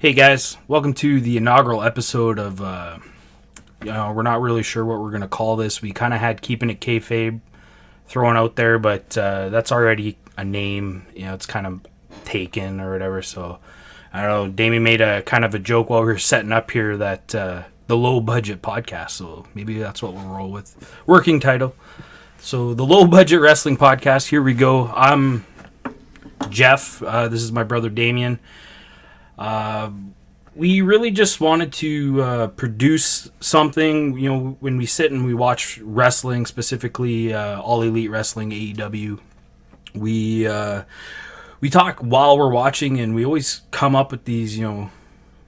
Hey guys, welcome to the inaugural episode of, we're not really sure what we're going to call this. We kind of had Keepin' It Kayfabe thrown out there, but that's already a name. It's kind of taken or whatever. So, I don't know, Damien made a kind of a joke while we were setting up here that the low budget podcast. So, maybe that's what we'll roll with. Working title. So, the low budget wrestling podcast. Here we go. I'm Jeff. This is my brother Damien. We really just wanted to produce something. When we sit and we watch wrestling, specifically All Elite Wrestling, AEW, we talk while we're watching, and we always come up with these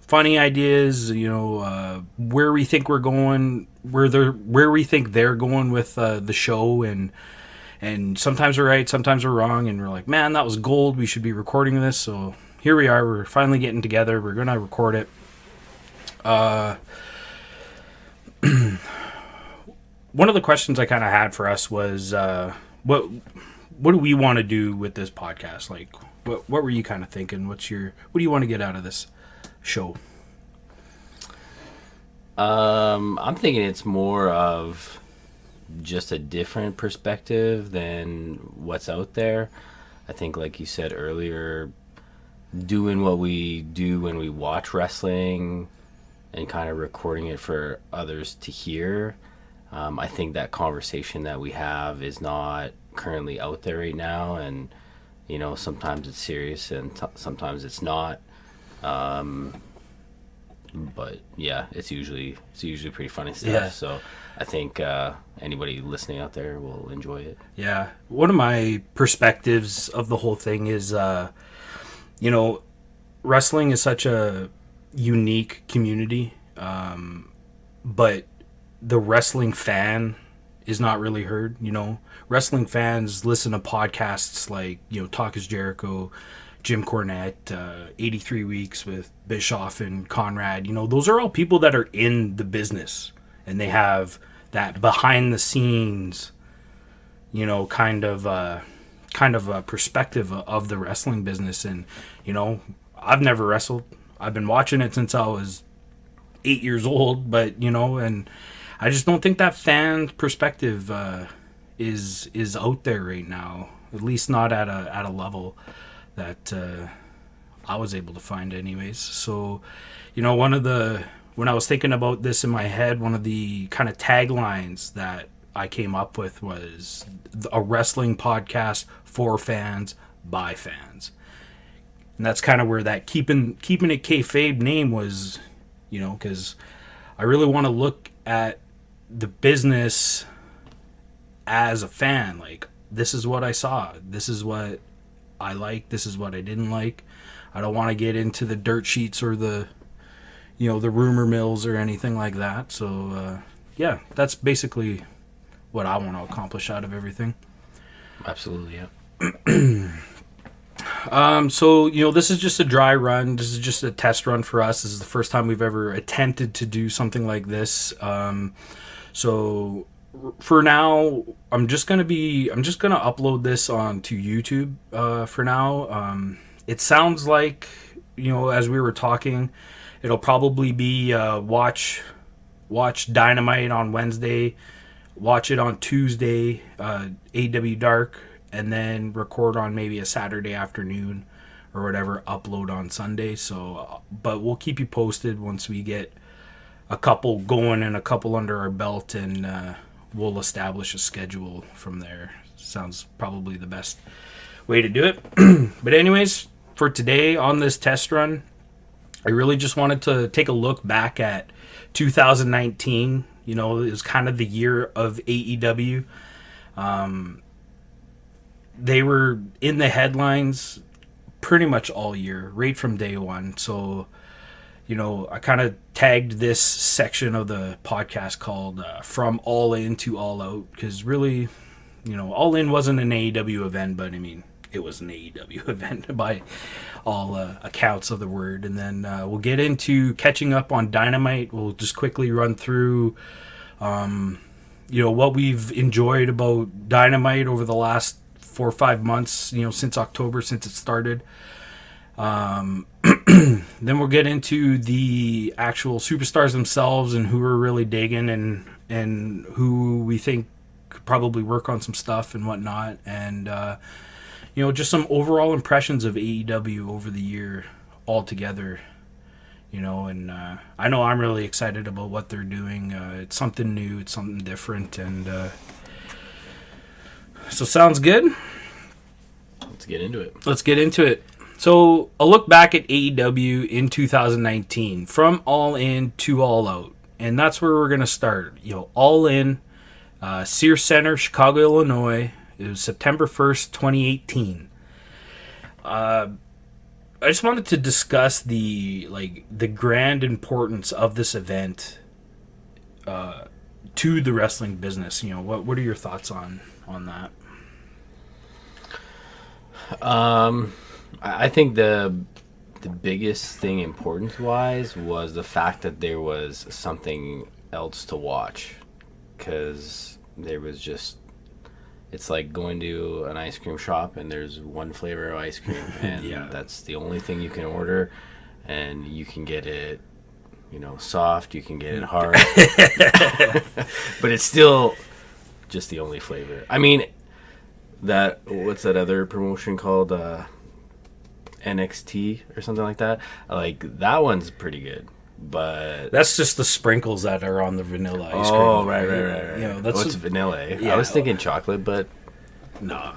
funny ideas. Where we think we're going, where we think they're going with the show, and sometimes we're right, sometimes we're wrong, and we're like, man, that was gold. We should be recording this. So here we are. We're finally getting together. We're going to record it. One of the questions I kind of had for us was, what do we want to do with this podcast? Like, what were you kind of thinking? What do you want to get out of this show? I'm thinking it's more of just a different perspective than what's out there. I think, like you said earlier, doing what we do when we watch wrestling and kind of recording it for others to hear. I think that conversation that we have is not currently out there right now, and sometimes it's serious and sometimes it's not. But yeah, it's usually pretty funny stuff. Yeah. So I think anybody listening out there will enjoy it. Yeah, one of my perspectives of the whole thing is, wrestling is such a unique community, but the wrestling fan is not really heard. Wrestling fans listen to podcasts like Talk is Jericho, Jim Cornette, 83 Weeks with Bischoff and Conrad. Those are all people that are in the business, and they have that behind the scenes kind of a perspective of the wrestling business. And I've never wrestled. I've been watching it since I was 8 years old, but and I just don't think that fan perspective is out there right now. At least not at a level that I was able to find, anyways. So, when I was thinking about this in my head, one of the kind of taglines that I came up with was a wrestling podcast for fans by fans. And that's kind of where that keeping it kayfabe name was, because I really want to look at the business as a fan. Like, this is what I saw. This is what I liked. This is what I didn't like. I don't want to get into the dirt sheets or the rumor mills or anything like that. So, yeah, that's basically what I want to accomplish out of everything. Absolutely, yeah. So, this is just a dry run. This is just a test run for us. This is the first time we've ever attempted to do something like this. So for now, I'm just going to upload this onto YouTube, for now. It sounds like, as we were talking, it'll probably be, watch Dynamite on Wednesday, watch it on Tuesday, AEW Dark, and then record on maybe a Saturday afternoon or whatever, upload on Sunday. So, but we'll keep you posted once we get a couple going and a couple under our belt, and we'll establish a schedule from there. Sounds probably the best way to do it. But anyways, for today on this test run, I really just wanted to take a look back at 2019. It was kind of the year of AEW. They were in the headlines pretty much all year, right from day one. So, I kind of tagged this section of the podcast called From All In to All Out, because really, All In wasn't an AEW event, but I mean, it was an AEW event by all accounts of the word. And then we'll get into catching up on Dynamite. We'll just quickly run through, what we've enjoyed about Dynamite over the last 4 or 5 months, since October, since it started. Then we'll get into the actual superstars themselves and who we're really digging and who we think could probably work on some stuff and whatnot. And, just some overall impressions of AEW over the year altogether. And I know I'm really excited about what they're doing. It's something new. It's something different. And so sounds good. Let's get into it. So, a look back at AEW in 2019, from All In to All Out. And that's where we're going to start. All In, Sears Center, Chicago, Illinois. It was September 1st, 2018. I just wanted to discuss the grand importance of this event to the wrestling business. What are your thoughts on that? I think the biggest thing importance wise was the fact that there was something else to watch, because there was just, it's like going to an ice cream shop and there's one flavor of ice cream and that's the only thing you can order, and you can get it soft, you can get it hard, but it's still just the only flavor. I mean, what's that other promotion called, NXT or something like that? Like, that one's pretty good, but that's just the sprinkles that are on the vanilla ice cream. Oh, right. It's vanilla. Yeah. I was thinking chocolate, but no,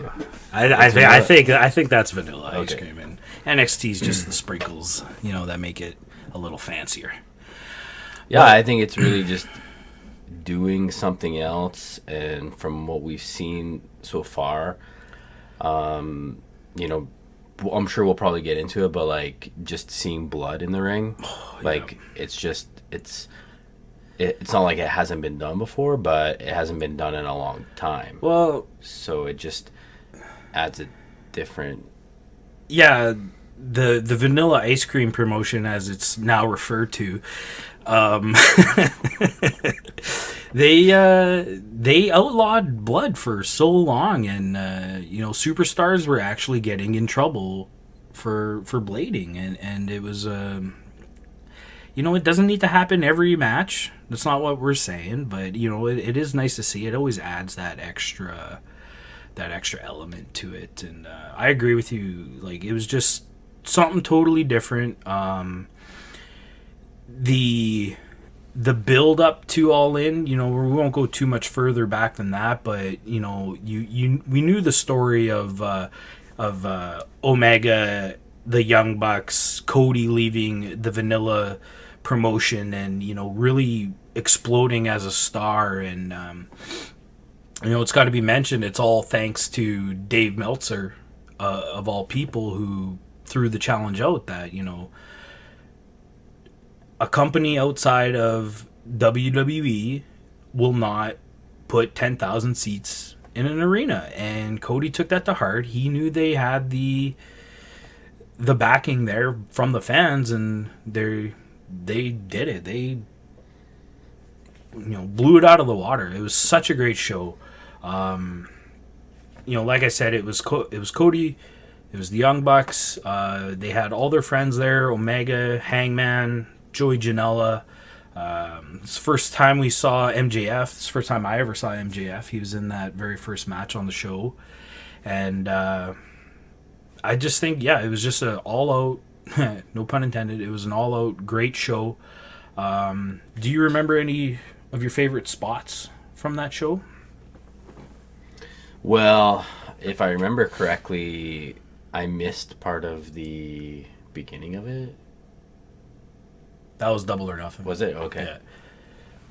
I think that's vanilla ice cream, and NXT's just the sprinkles, that make it a little fancier. Yeah, I think it's really just doing something else, and from what we've seen so far, I'm sure we'll probably get into it, but like, just seeing blood in the ring, it's not like it hasn't been done before, but it hasn't been done in a long time. Well, so it just adds a different. Yeah, the vanilla ice cream promotion, as it's now referred to, they outlawed blood for so long, and superstars were actually getting in trouble for blading, and it was it doesn't need to happen every match. That's not what we're saying, but it is nice to see. It always adds that extra element to it, and I agree with you. Like, it was just something totally different. The build up to All In, we won't go too much further back than that, but we knew the story of Omega, the Young Bucks, Cody leaving the Vanilla promotion, and really exploding as a star, and it's got to be mentioned. It's all thanks to Dave Meltzer, of all people, who threw the challenge out that a company outside of WWE will not put 10,000 seats in an arena, and Cody took that to heart. He knew they had the backing there from the fans, and they did it. They blew it out of the water. It was such a great show. Like I said, it was Cody, it was the Young Bucks. They had all their friends there: Omega, Hangman, Joey Janela. It's the first time we saw MJF. It's the first time I ever saw MJF. He was in that very first match on the show. And I just think, it was just an all-out, no pun intended, it was an all-out great show. Do you remember any of your favorite spots from that show? Well, if I remember correctly, I missed part of the beginning of it. That was Double or Nothing. Was it? Okay. Yeah.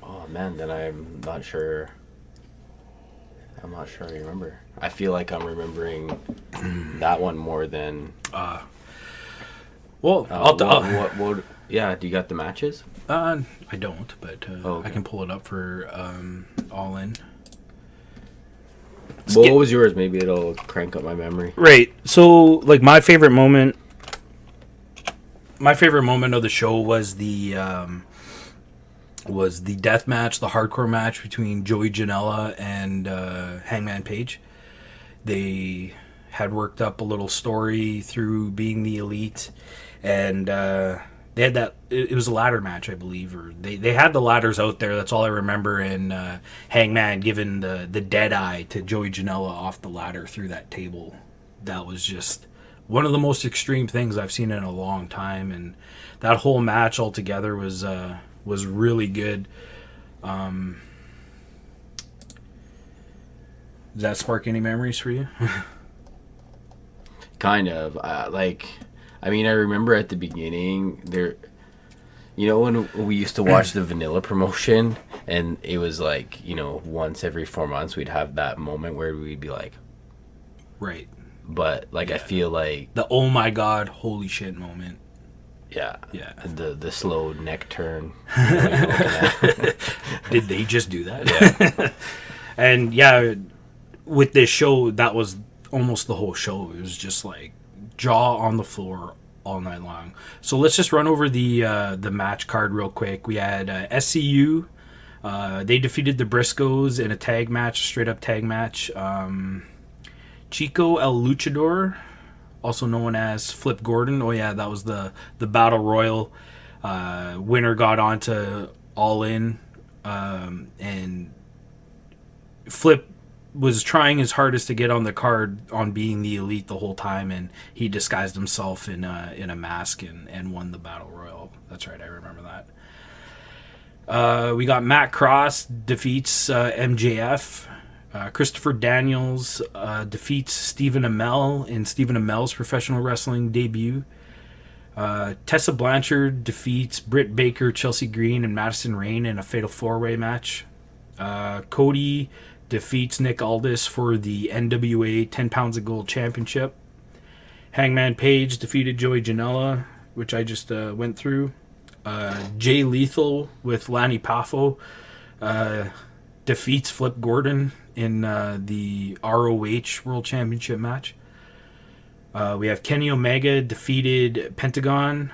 Oh man, then I'm not sure I remember. I feel like I'm remembering that one more than. Well, what? Yeah, do you got the matches? I don't, but okay. I can pull it up for All In. What was yours? Maybe it'll crank up my memory. Right. So, like, my favorite moment of the show was the death match, the hardcore match between Joey Janela and Hangman Page. They had worked up a little story through being the Elite, and they had that. It was a ladder match, I believe, or they had the ladders out there. That's all I remember. And Hangman giving the dead eye to Joey Janela off the ladder through that table. That was just one of the most extreme things I've seen in a long time, and that whole match altogether was really good. Does that spark any memories for you? Kind of. I remember at the beginning there. You know, when we used to watch the Vanilla promotion, and it was like, once every 4 months we'd have that moment where we'd be like, right. But I feel like the oh my god, holy shit moment. Yeah. The slow neck turn. Did they just do that? Yeah. And yeah, with this show, that was almost the whole show. It was just like jaw on the floor all night long. So let's just run over the match card real quick. We had SCU. They defeated the Briscoes in a tag match, straight up tag match. Chico El Luchador, also known as Flip Gordon. Oh yeah, that was the Battle Royal. Winner got on to All In. And Flip was trying his hardest to get on the card on being the Elite the whole time, and he disguised himself in a mask and won the Battle Royal. That's right, I remember that. We got Matt Cross defeats MJF. Christopher Daniels defeats Stephen Amell in Stephen Amell's professional wrestling debut. Tessa Blanchard defeats Britt Baker, Chelsea Green, and Madison Rayne in a Fatal 4-Way match. Cody defeats Nick Aldis for the NWA 10 Pounds of Gold Championship. Hangman Page defeated Joey Janela, which I just went through. Jay Lethal with Lanny Poffo defeats Flip Gordon in the ROH World Championship match. We have Kenny Omega defeated Pentagon.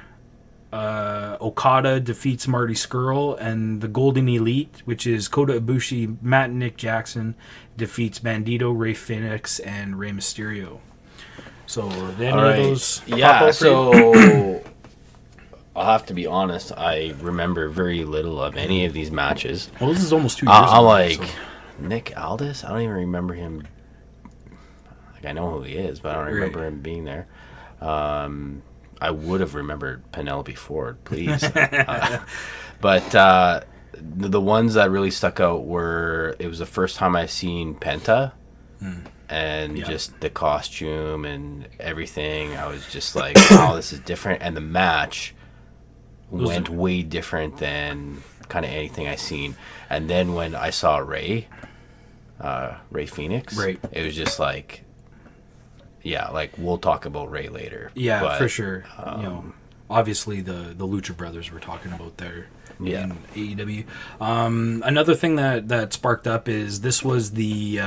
Okada defeats Marty Scurll, and the Golden Elite, which is Kota Ibushi, Matt and Nick Jackson, defeats Bandito, Rey Fenix, and Rey Mysterio. So, then those. Yeah, so I'll have to be honest. I remember very little of any of these matches. Well, this is almost 2 years ago. I'm like, so. Nick Aldis? I don't even remember him. I know who he is, but I don't remember him being there. I would have remembered Penelope Ford, please. But the ones that really stuck out were, it was the first time I seen Penta, and just the costume and everything. I was just like, wow, this is different. And the match went way different than kind of anything I seen. And then when I saw Rey Fenix, it was just like, yeah, like we'll talk about Rey later. Yeah, but, for sure. Obviously the Lucha Brothers we're talking about there in AEW. Another thing that sparked up is this was the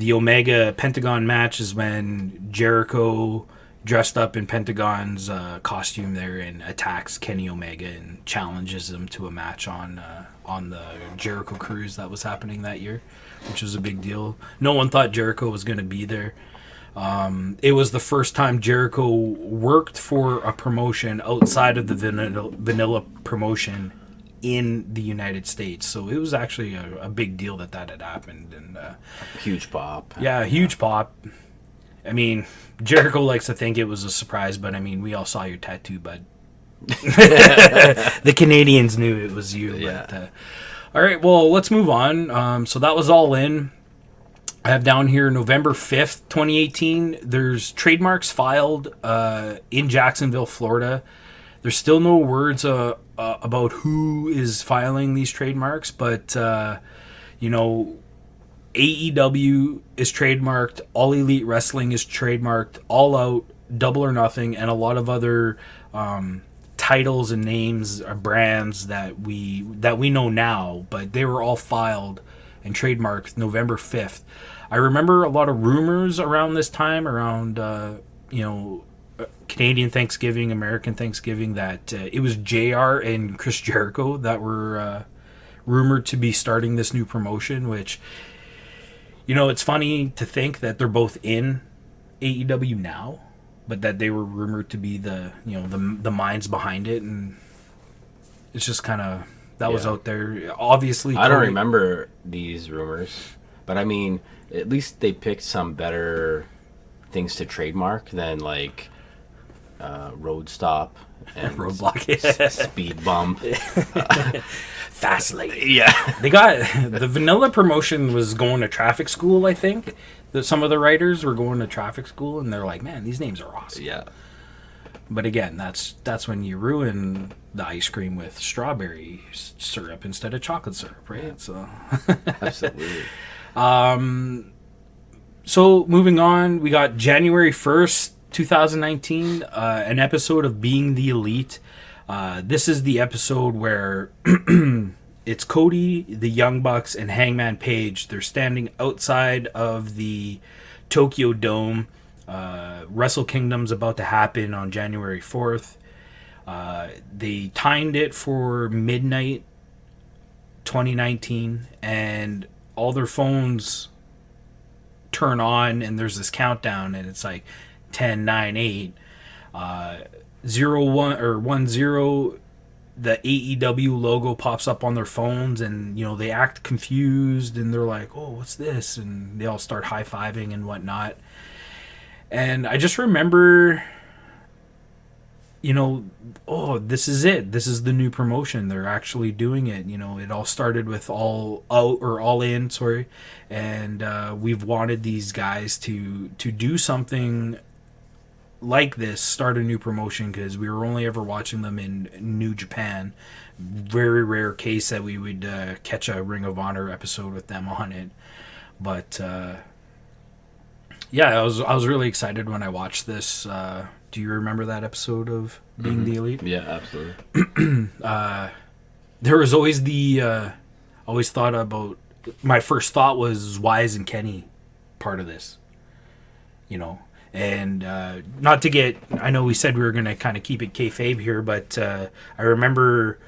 Omega Pentagon match, is when Jericho dressed up in Pentagon's costume there and attacks Kenny Omega and challenges him to a match on the Jericho Cruise that was happening that year, which was a big deal. No one thought Jericho was going to be there. It was the first time Jericho worked for a promotion outside of the vanilla promotion in the United States. So it was actually a big deal that had happened. And huge pop. Yeah, huge pop. I mean, Jericho likes to think it was a surprise, but I mean, we all saw your tattoo, bud. The Canadians knew it was you. Yeah. But, all right, well, let's move on. So that was All In. I have down here November 5th, 2018. There's trademarks filed in Jacksonville, Florida. There's still no words about who is filing these trademarks, but, AEW is trademarked, All Elite Wrestling is trademarked, All Out, Double or Nothing, and a lot of other titles and names or brands that we know now, but they were all filed and trademarked November 5th. I remember a lot of rumors around this time, around Canadian Thanksgiving, American Thanksgiving, that it was JR and Chris Jericho that were rumored to be starting this new promotion, which, it's funny to think that they're both in AEW now, but that they were rumored to be the the minds behind it, and it's just kind of that was out there. Obviously, I don't remember these rumors, but I mean, at least they picked some better things to trademark than like road stop and roadblock, speed bump, fast lane. Yeah, They got the vanilla promotion was going to traffic school. I think that some of the writers were going to traffic school, and they're like, "Man, these names are awesome." yeah. But again, that's when you ruin the ice cream with strawberry syrup instead of chocolate syrup, right? Yeah. So Absolutely. So moving on, we got January 1st, 2019, an episode of Being the Elite. This is the episode where it's Cody, the Young Bucks, and Hangman Page. They're standing outside of the Tokyo Dome. Wrestle Kingdom's about to happen on January 4th. They timed it for midnight 2019, and all their phones turn on, and there's this countdown, and it's like 10, 9, 8, 0, 1, or 1, 0. The AEW logo pops up on their phones, and they act confused, and they're like, "Oh, what's this?" And they all start high-fiving and whatnot. And I just remember, oh, this is it. This is the new promotion. They're actually doing it. It all started with All Out or All In, sorry. And we've wanted these guys to do something like this, start a new promotion, because we were only ever watching them in New Japan. Very rare case that we would catch a Ring of Honor episode with them on it. But yeah, I was really excited when I watched this. Do you remember that episode of Being the Elite? Yeah, absolutely. There was always always thought about, my first thought was, why isn't Kenny part of this? And not to get, I know we said we were going to kind of keep it kayfabe here, but I remember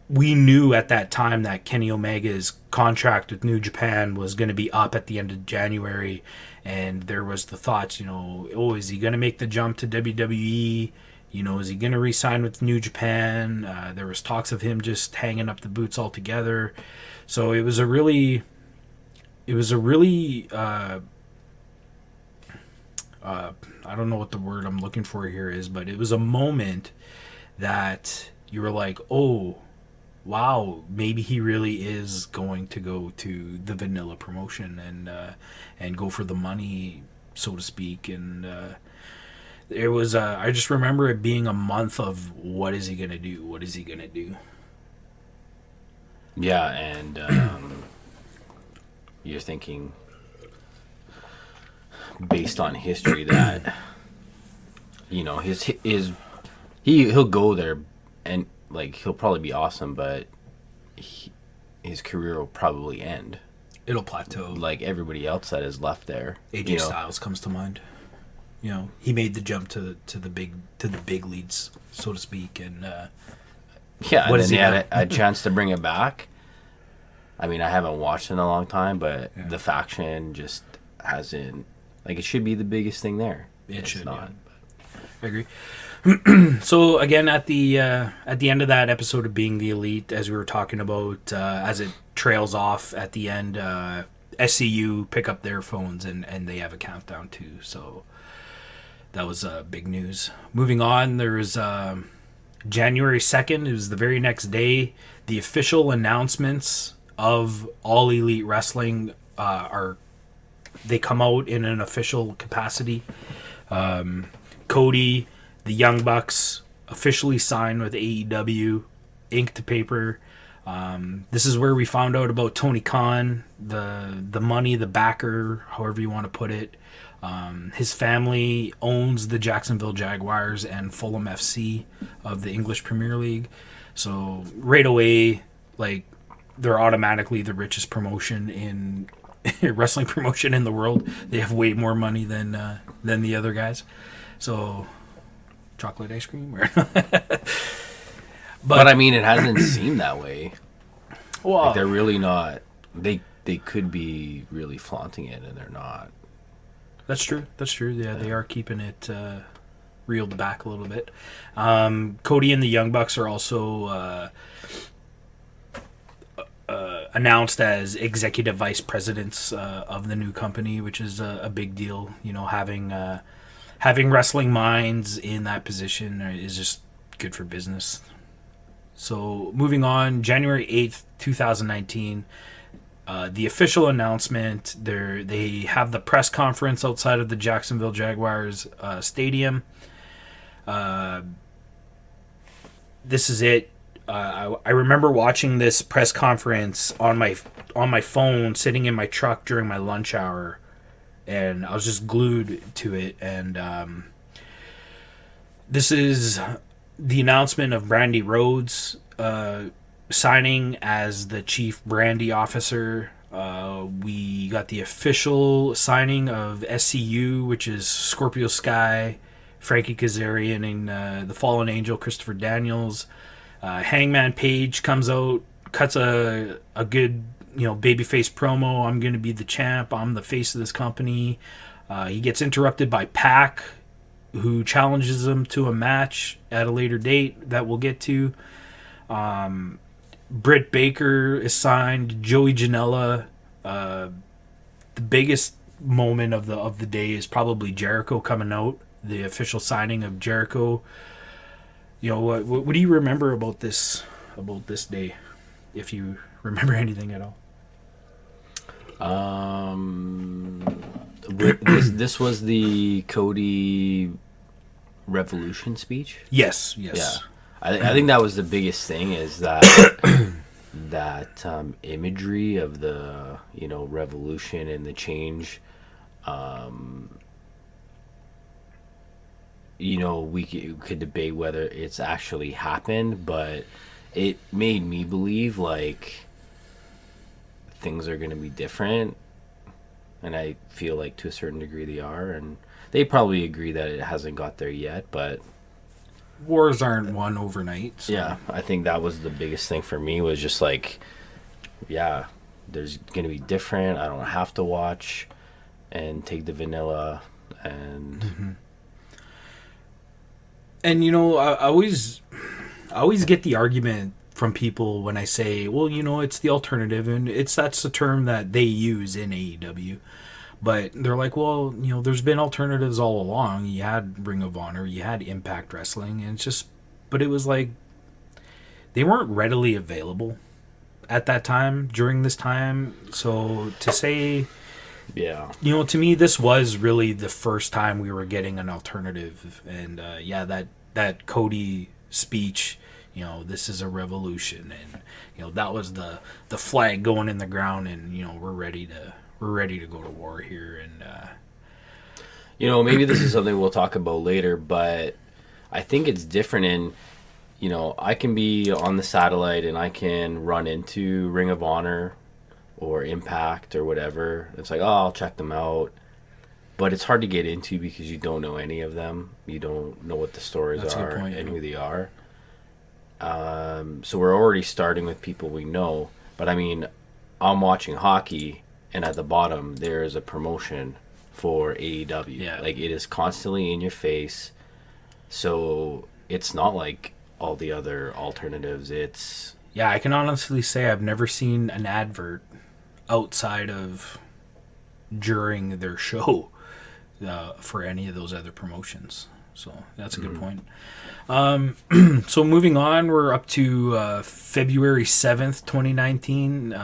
we knew at that time that Kenny Omega's contract with New Japan was going to be up at the end of January, and there was the thoughts, oh, is he going to make the jump to WWE? Is he going to re-sign with New Japan? There was talks of him just hanging up the boots altogether. So it was a really I don't know what the word I'm looking for here is, but it was a moment that you were like, oh, wow, maybe he really is going to go to the vanilla promotion and go for the money, so to speak. And it was, I just remember it being a month of, what is he going to do? What is he going to do? Yeah, and you're thinking, based on history, that he'll go there, and like he'll probably be awesome, but his career will probably end. It'll plateau, like everybody else that is left there. AJ Styles comes to mind. He made the jump to the big leads, so to speak, and yeah, and then he had a chance to bring it back. I mean, I haven't watched in a long time, but the faction just hasn't. Like, it should be the biggest thing there. It should not. Yeah. I agree. So again, at the end of that episode of Being the Elite, as we were talking about, as it trails off at the end, SCU pick up their phones and they have a countdown too. So that was big news. Moving on, there was January 2nd. It was the very next day. The official announcements of All Elite Wrestling they come out in an official capacity. Cody, the Young Bucks, officially signed with AEW, ink to paper. This is where we found out about Tony Khan, the money, the backer, however you want to put it. His family owns the Jacksonville Jaguars and Fulham FC of the English Premier League. So right away, like, they're automatically the richest promotion in wrestling promotion in the world. They have way more money than the other guys. So chocolate ice cream, but I mean, it hasn't seemed that way. Well, like, they're really not. They could be really flaunting it, and they're not. That's true. That's true. Yeah, they are keeping it reeled back a little bit. Cody and the Young Bucks are also announced as executive vice presidents of the new company, which is a big deal. You know, having wrestling minds in that position is just good for business. So moving on, January 8th, 2019. The official announcement, they have the press conference outside of the Jacksonville Jaguars stadium. This is it. I remember watching this press conference on my phone, sitting in my truck during my lunch hour, and I was just glued to it. And this is the announcement of Brandy Rhodes signing as the chief brandy officer. We got the official signing of SCU, which is Scorpio Sky, Frankie Kazarian, and the Fallen Angel, Christopher Daniels. Hangman Page comes out, cuts a good babyface promo. I'm going to be the champ. I'm the face of this company. He gets interrupted by Pac, who challenges him to a match at a later date that we'll get to. Britt Baker is signed. Joey Janela. The biggest moment of the day is probably Jericho coming out. The official signing of Jericho. You know, what do you remember about this day, if you remember anything at all? This was the Cody Revolution speech. Yes. Yeah, I think that was the biggest thing, is that that imagery of the revolution and the change. We could debate whether it's actually happened, but it made me believe like things are going to be different, and I feel like to a certain degree they are, and they probably agree that it hasn't got there yet, but wars aren't won overnight. So. Yeah, I think that was the biggest thing for me, was just like, yeah, there's going to be different. I don't have to watch and take the vanilla and... Mm-hmm. And I always get the argument from people when I say, well, it's the alternative, and that's the term that they use in AEW. But they're like, well, there's been alternatives all along. You had Ring of Honor, you had Impact Wrestling, and but it was like they weren't readily available at that time, during this time. So to say, yeah, to me, this was really the first time we were getting an alternative. And that Cody speech, this is a revolution, and that was the flag going in the ground, and we're ready to go to war here. And maybe this is something we'll talk about later, but I think it's different in, I can be on the satellite and I can run into Ring of Honor or Impact or whatever. It's like, oh, I'll check them out. But it's hard to get into because you don't know any of them. You don't know what the stories are and who they are. So we're already starting with people we know. But I mean, I'm watching hockey, and at the bottom there is a promotion for AEW. Yeah. Like, it is constantly in your face. So it's not like all the other alternatives. Yeah, I can honestly say I've never seen an advert outside of during their show for any of those other promotions. So that's a good point. So moving on, we're up to February 7th, 2019.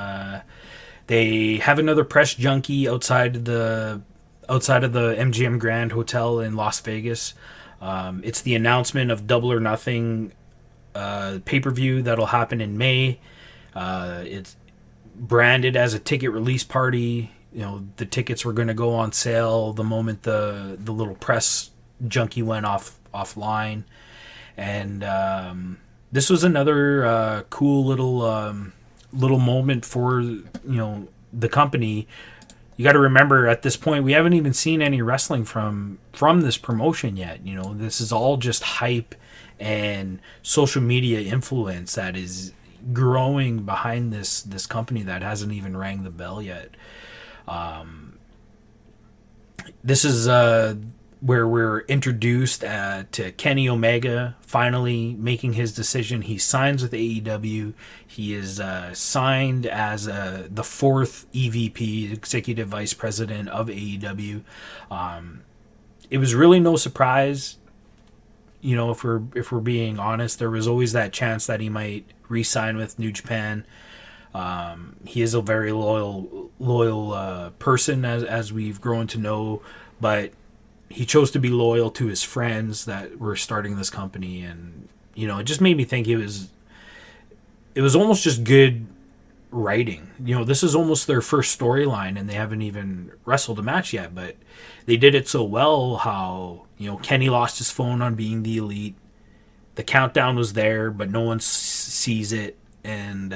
They have another press junkie outside of the MGM Grand Hotel in Las Vegas. It's the announcement of Double or Nothing pay-per-view that'll happen in May. It's branded as a ticket release party. The tickets were going to go on sale the moment the little press junkie went offline. And this was another cool little moment for the company. You got to remember, at this point, we haven't even seen any wrestling from this promotion yet. This is all just hype and social media influence that is growing behind this company that hasn't even rang the bell yet. This is where we're introduced to Kenny Omega finally making his decision. He signs with AEW. He is signed as the fourth EVP, Executive Vice President of AEW. It was really no surprise. You know, if we're being honest, there was always that chance that he might re-sign with New Japan. He is a very loyal person, as we've grown to know, but he chose to be loyal to his friends that were starting this company, and you know, it just made me think it was almost just good writing. You know, this is almost their first storyline, and they haven't even wrestled a match yet, but they did it so well. How, you know, Kenny lost his phone on being the elite. The countdown was there, but no one sees it, and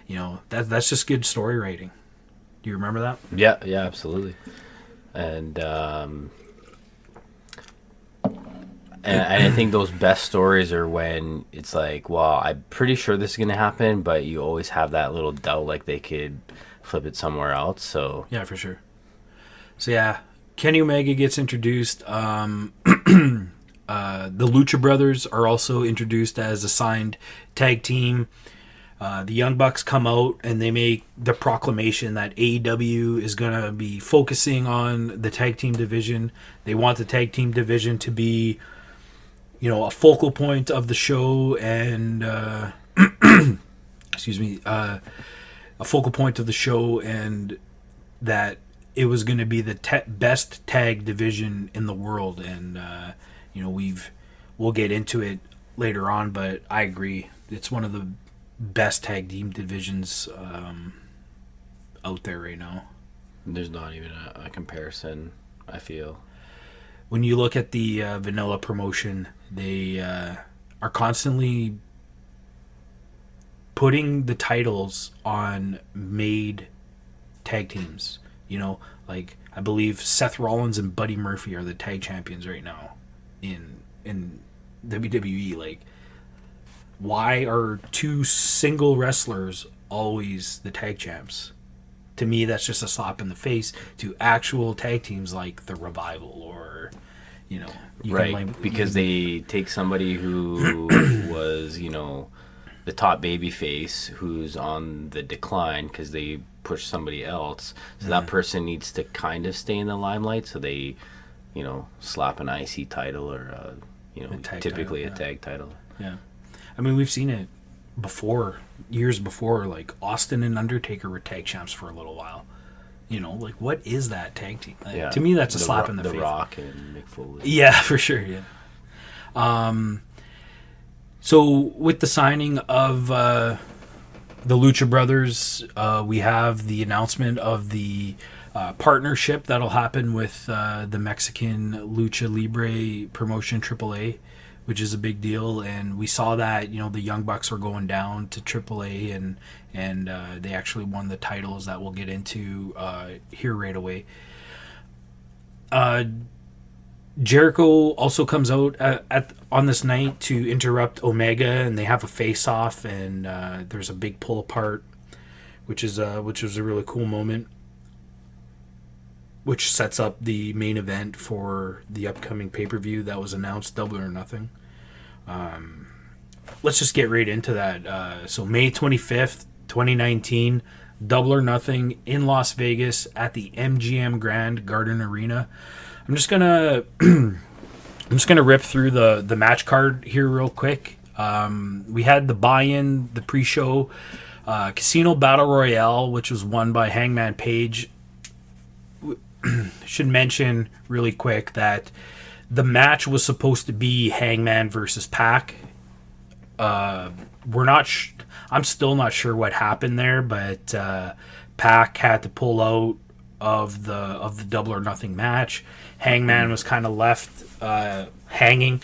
you know, that's just good story writing. Do you remember that? Yeah, absolutely. And and I think those best stories are when it's like, well, I'm pretty sure this is going to happen, but you always have that little doubt, like they could flip it somewhere else. So yeah, for sure. So yeah, Kenny Omega gets introduced. The Lucha Brothers are also introduced as a signed tag team. The Young Bucks come out and they make the proclamation that AEW is going to be focusing on the tag team division. They want the tag team division to be, you know, a focal point of the show, and excuse me, a focal point of the show, and that it was going to be the best tag division in the world. And you know, we'll get into it later on, but I agree, it's one of the best tag team divisions out there right now. there's not even a comparison, I feel. When you look at the Vanilla promotion, they are constantly putting the titles on made tag teams. You know, like I believe Seth Rollins and Buddy Murphy are the tag champions right now in WWE. Like, why are two single wrestlers always the tag champs? To me, that's just a slap in the face to actual tag teams like the Revival, or, you know, Right, because they take somebody who was, you know, the top baby face who's on the decline because they push somebody else. So that person needs to kind of stay in the limelight. So they, you know, slap an IC title or, you know, typically title, a tag title. Yeah. I mean, we've seen it before, years before. Like, Austin and Undertaker were tag champs for a little while. You know, like, what is that tag team? Like, Yeah. To me, that's a slap in the face. The Rock and Mick Foley. Yeah, for sure. Yeah. So with the signing of the Lucha Brothers, we have the announcement of the partnership that'll happen with the Mexican Lucha Libre promotion AAA, which is a big deal. And we saw that, you know, the Young Bucks were going down to AAA, and they actually won the titles that we'll get into here right away. Jericho also comes out on this night to interrupt Omega, and they have a face-off, and there's a big pull apart, which was a really cool moment, which sets up the main event for the upcoming pay-per-view that was announced, Double or Nothing. Let's just get right into that. So May 25th, 2019, Double or Nothing in Las Vegas at the MGM Grand Garden Arena. I'm just gonna rip through the match card here real quick. We had the buy-in, the pre-show, Casino Battle Royale, which was won by Hangman Page. Should mention really quick that the match was supposed to be Hangman versus Pac. We're not. I'm still not sure what happened there, but Pac had to pull out of the Double or Nothing match. Hangman was kind of left hanging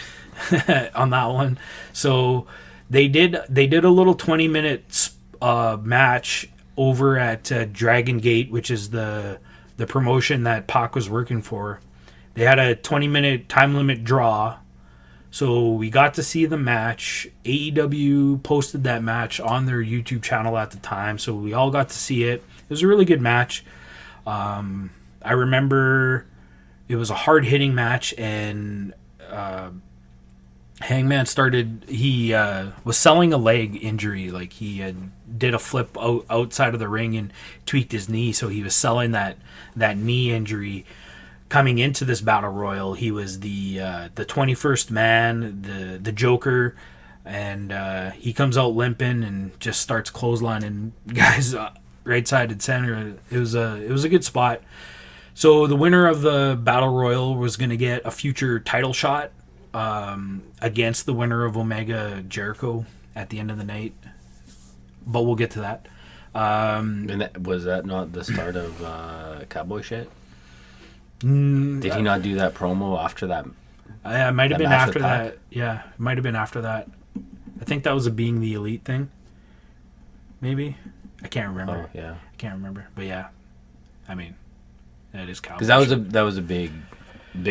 on that one. So they did a little 20-minute match over at Dragon Gate, which is the promotion that Pac was working for. They had a 20-minute time limit draw. So we got to see the match. AEW posted that match on their YouTube channel at the time, so we all got to see it. It was a really good match. I remember it was a hard hitting match, and Hangman started. He was selling a leg injury, like he did a flip outside of the ring and tweaked his knee, so he was selling that knee injury. Coming into this battle royal, he was the 21st man, the Joker, and he comes out limping and just starts clotheslining guys right side and center. It was a good spot. So the winner of the battle royal was going to get a future title shot against the winner of Omega Jericho at the end of the night, but we'll get to that. And was that not the start of Cowboy shit? Did he not do that promo after that? It might have been after that. Yeah, it might have been after that. I think that was a Being the Elite thing. Maybe. I can't remember. Oh, yeah. I can't remember. But yeah, I mean, that is Cowboy. Because that was a big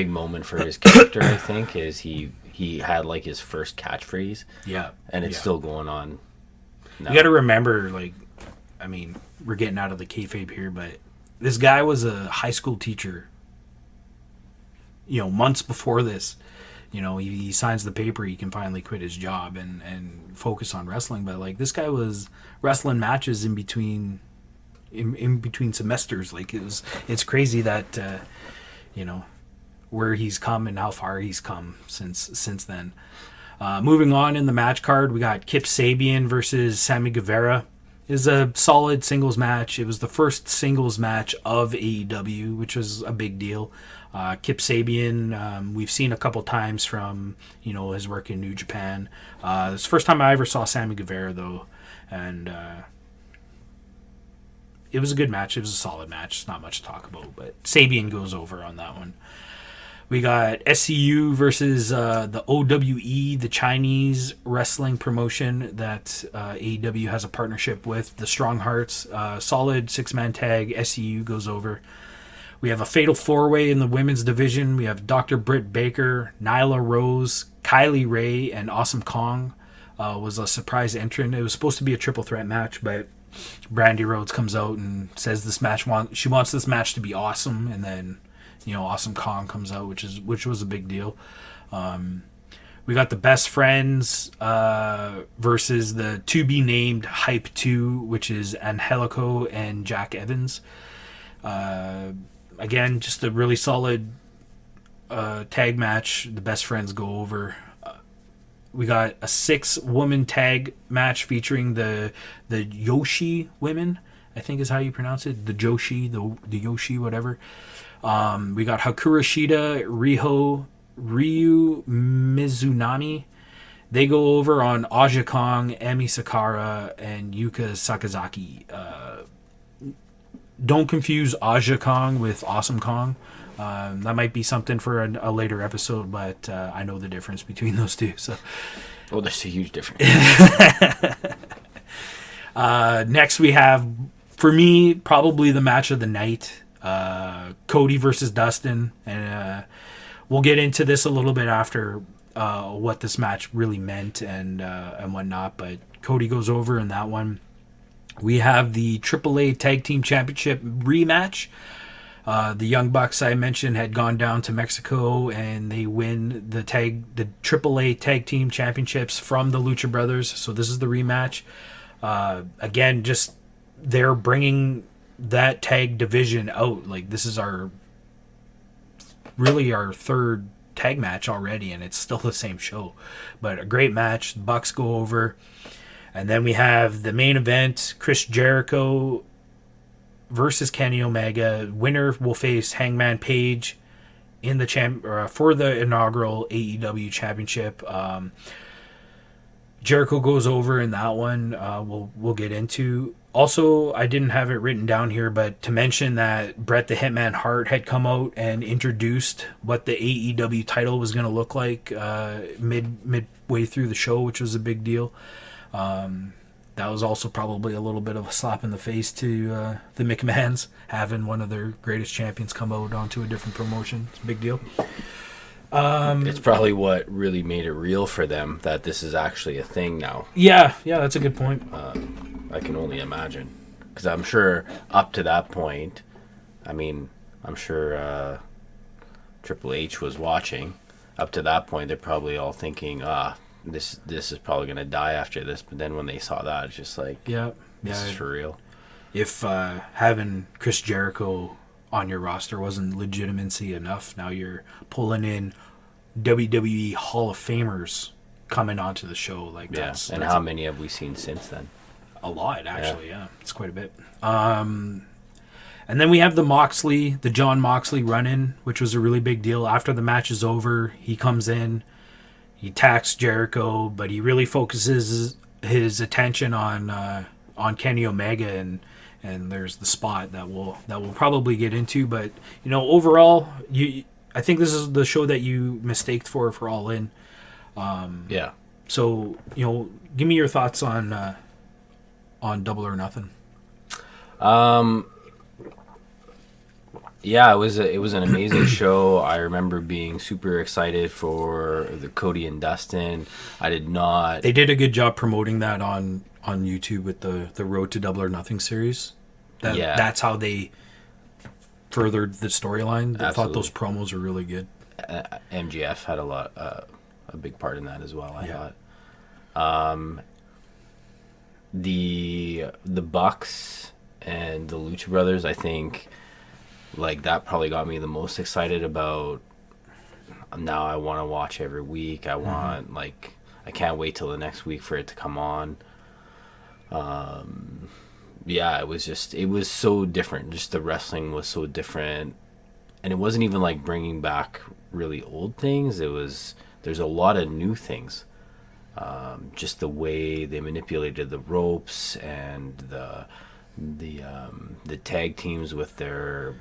moment for his character. I think is he had like his first catchphrase. Yeah, and it's still going on now. You got to remember, like, I mean, we're getting out of the kayfabe here, but this guy was a high school teacher. You know, months before this, you know, he signs the paper, he can finally quit his job and focus on wrestling. But like, this guy was wrestling matches in between semesters. Like, it's crazy that you know, where he's come and how far he's come since then. Moving on in the match card, we got Kip Sabian versus Sammy Guevara. It was a solid singles match. It was the first singles match of AEW, which was a big deal. Kip Sabian, we've seen a couple times from, you know, his work in New Japan. It's the first time I ever saw Sammy Guevara, though, and it was a good match. It was a solid match. It's not much to talk about, but Sabian goes over on that one. We got SCU versus the OWE, the Chinese wrestling promotion that AEW has a partnership with, the Strong Hearts. Solid six-man tag. SCU goes over. We have a fatal four-way in the women's division. We have Dr. Britt Baker, Nyla Rose, Kylie Ray, and Awesome Kong was a surprise entrant. It was supposed to be a triple threat match, but Brandy Rhodes comes out and says she wants this match to be awesome, and then, you know, Awesome Kong comes out, which was a big deal. We got the Best Friends versus the to be named Hype 2, which is Angelico and Jack Evans. Again, just a really solid tag match. The Best Friends go over. We got a 6-woman tag match featuring the Yoshi women, I think is how you pronounce it. The Joshi, the Yoshi, whatever. We got Hakura Shida, Ryu Mizunami. They go over on Aja Kong, Emi Sakura, and Yuka Sakazaki. Don't confuse Aja Kong with Awesome Kong. That might be something for a later episode, but I know the difference between those two. So, well, there's a huge difference. Next, we have, for me, probably the match of the night. Cody versus Dustin, and we'll get into this a little bit after what this match really meant and whatnot. But Cody goes over in that one. We have the AAA Tag Team Championship rematch. The Young Bucks, I mentioned, had gone down to Mexico, and they win the AAA Tag Team Championships from the Lucha Brothers. So this is the rematch. Again, just they're bringing that tag division out. Like, this is our third tag match already, and it's still the same show. But a great match. The Bucks go over. And then we have the main event, Chris Jericho versus Kenny Omega. Winner will face Hangman Page in the for the inaugural AEW Championship. Jericho goes over in that one. We'll get into. Also, I didn't have it written down here, but to mention that Bret the Hitman Hart had come out and introduced what the AEW title was going to look like midway through the show, which was a big deal. That was also probably a little bit of a slap in the face to the McMahons, having one of their greatest champions come out onto a different promotion. It's a big deal. It's probably what really made it real for them that this is actually a thing now. Yeah, that's a good point. I can only imagine, because I'm sure up to that point, I mean, I'm sure Triple H was watching. Up to that point, they're probably all thinking, this is probably going to die after this. But then when they saw that, it's just like, Yeah, this is yeah. for real. If having Chris Jericho on your roster wasn't legitimacy enough, now you're pulling in WWE Hall of Famers coming onto the show. Like Yeah. And that's how many have we seen since then? a lot, actually. Yeah, it's quite a bit. And then we have the John Moxley run-in, which was a really big deal. After the match is over, he comes in, he attacks Jericho, but he really focuses his attention on Kenny Omega, and there's the spot that we'll probably get into. But overall, I think this is the show that you mistaked for All In. Yeah. So give me your thoughts on Double or Nothing. Yeah, it was an amazing show. I remember being super excited for the Cody and Dustin. I did not. They did a good job promoting that on YouTube with the Road to Double or Nothing series. That's how they furthered the storyline. I thought those promos were really good. MGF had a big part in that as well. I thought. The Bucks and the Lucha Brothers, I think, like, that probably got me the most excited about. Now I want to watch every week. I want I can't wait till the next week for it to come on. Yeah, it was so different. Just the wrestling was so different, and it wasn't even like bringing back really old things. There's a lot of new things. Just the way they manipulated the ropes and the tag teams with their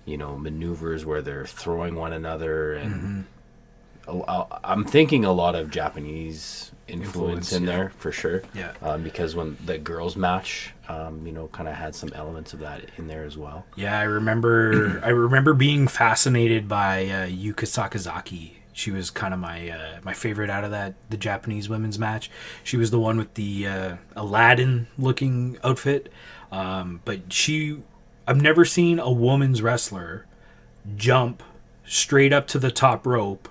maneuvers where they're throwing one another, and I'm thinking a lot of Japanese influence in there for sure. Yeah. Because when the girls match, kind of had some elements of that in there as well. Yeah, I remember being fascinated by Yuka Sakazaki. She was kind of my favorite out of the Japanese women's match. She was the one with the Aladdin looking outfit, but I've never seen a woman's wrestler jump straight up to the top rope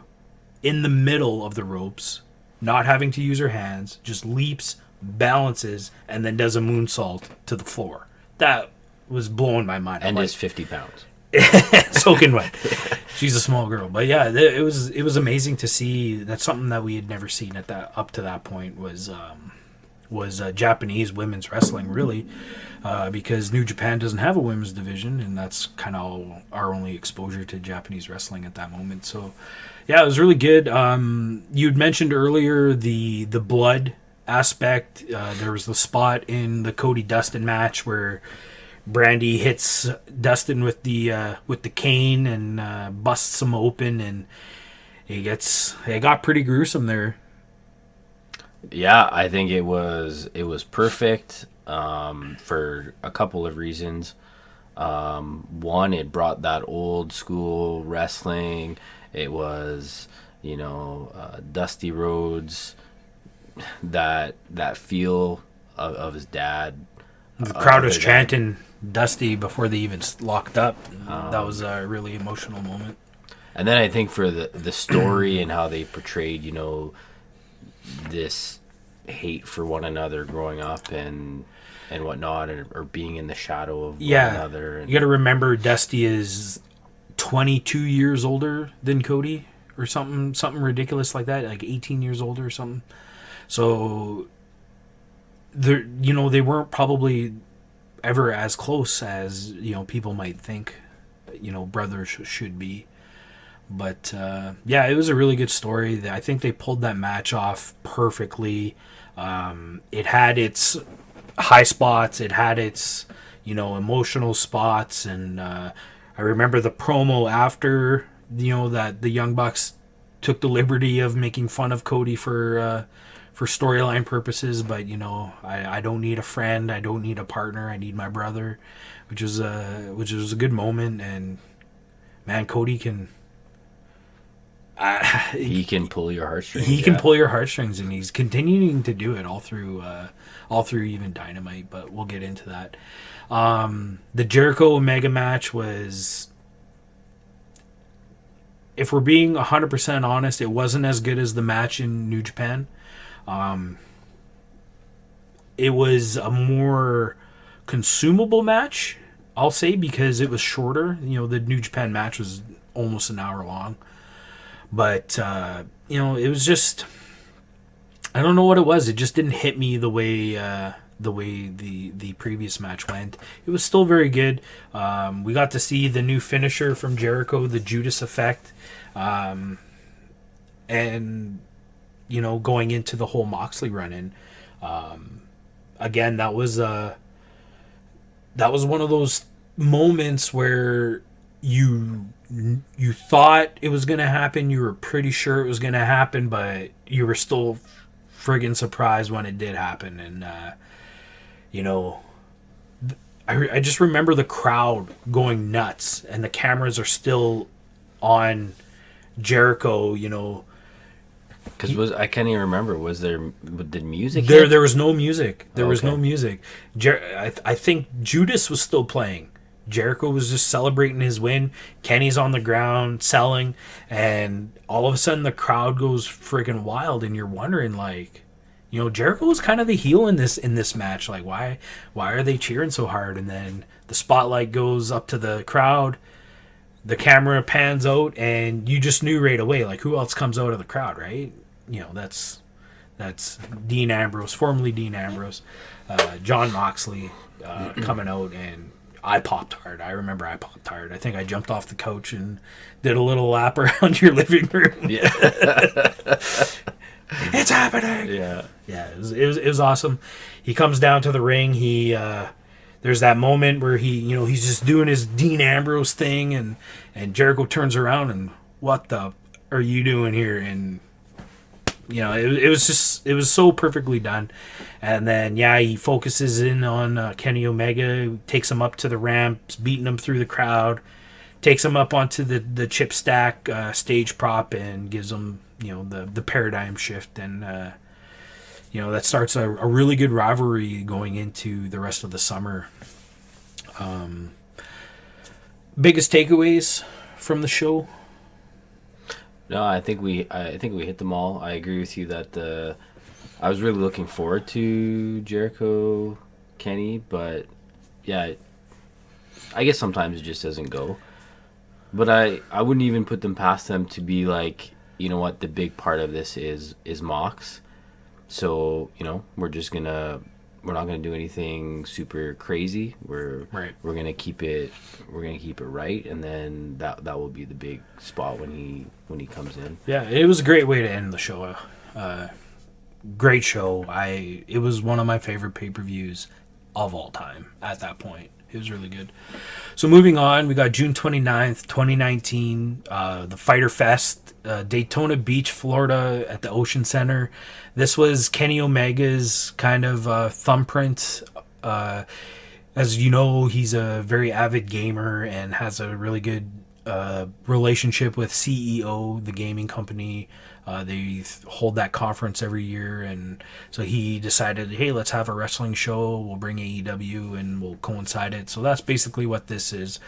in the middle of the ropes, not having to use her hands, just leaps, balances, and then does a moonsault to the floor. That was blowing my mind. And is 50 pounds. Soaking wet. She's a small girl, but yeah, it was amazing to see. That's something that we had never seen up to that point was Japanese women's wrestling, really, because New Japan doesn't have a women's division, and that's kind of our only exposure to Japanese wrestling at that moment. So yeah, it was really good. You'd mentioned earlier the blood aspect. There was the spot in the Cody Dustin match where Brandy hits Dustin with the cane and busts him open, and it got pretty gruesome there. Yeah, I think it was perfect for a couple of reasons. One, it brought that old school wrestling. It was Dusty Rhodes, that feel of his dad. The crowd was chanting Dusty before they even locked up. That was a really emotional moment. And then I think for the story and how they portrayed, this hate for one another growing up and whatnot, or being in the shadow of one another. And you got to remember, Dusty is 22 years older than Cody, or something ridiculous like that, like 18 years older or something. So they weren't probably ever as close as people might think brothers should be. But it was a really good story. I think they pulled that match off perfectly. It had its high spots, it had its emotional spots, and I remember the promo after that the Young Bucks took the liberty of making fun of Cody for storyline purposes, but I don't need a friend, I don't need a partner, I need my brother, which was a good moment. And man, Cody can he can pull your heartstrings. He can pull your heartstrings, and he's continuing to do it all through even Dynamite. But we'll get into that. The Jericho Omega match was if we're being 100% honest, it wasn't as good as the match in New Japan. It was a more consumable match, I'll say, because it was shorter. The New Japan match was almost an hour long. But, it was just... I don't know what it was. It just didn't hit me the way the previous match went. It was still very good. We got to see the new finisher from Jericho, the Judas Effect. And, going into the whole Moxley run-in. Again, that was one of those moments where you thought it was going to happen. You were pretty sure it was going to happen, but you were still friggin' surprised when it did happen. And, I just remember the crowd going nuts, and the cameras are still on Jericho, Because I can't even remember. Did music? There was no music. There was Okay. no music. I think Judas was still playing. Jericho was just celebrating his win. Kenny's on the ground selling, and all of a sudden the crowd goes freaking wild, and you're wondering, like, Jericho was kind of the heel in this match. Like, why are they cheering so hard? And then the spotlight goes up to the crowd. The camera pans out, and you just knew right away, like, who else comes out of the crowd, right? That's Dean Ambrose, formerly Dean Ambrose, John Moxley coming out, and I popped hard. I remember I popped hard. I think I jumped off the couch and did a little lap around your living room. Yeah. It's happening. Yeah. Yeah, it was awesome. He comes down to the ring. There's that moment where he's just doing his Dean Ambrose thing, and Jericho turns around and, what the are you doing here? And it was so perfectly done. And then he focuses in on Kenny Omega, takes him up to the ramp, beating him through the crowd, takes him up onto the chip stack stage prop, and gives him the paradigm shift. And that starts a really good rivalry going into the rest of the summer. Biggest takeaways from the show? No, I think we hit them all. I agree with you that I was really looking forward to Jericho Kenny, but yeah, I guess sometimes it just doesn't go. But I wouldn't even put them past them to be like, what, the big part of this is Mox. So, we're not gonna do anything super crazy. We're gonna keep it right, and then that will be the big spot when he comes in. Yeah, it was a great way to end the show. Great show. It was one of my favorite pay-per-views of all time at that point. It was really good. So moving on, we got June 29th, 2019, the Fyter Fest, Daytona Beach, Florida at the Ocean Center. This was Kenny Omega's kind of thumbprint. As you know, he's a very avid gamer and has a really good relationship with CEO, the gaming company. They hold that conference every year, and so he decided, hey, let's have a wrestling show. We'll bring AEW and we'll coincide it. So that's basically what this is.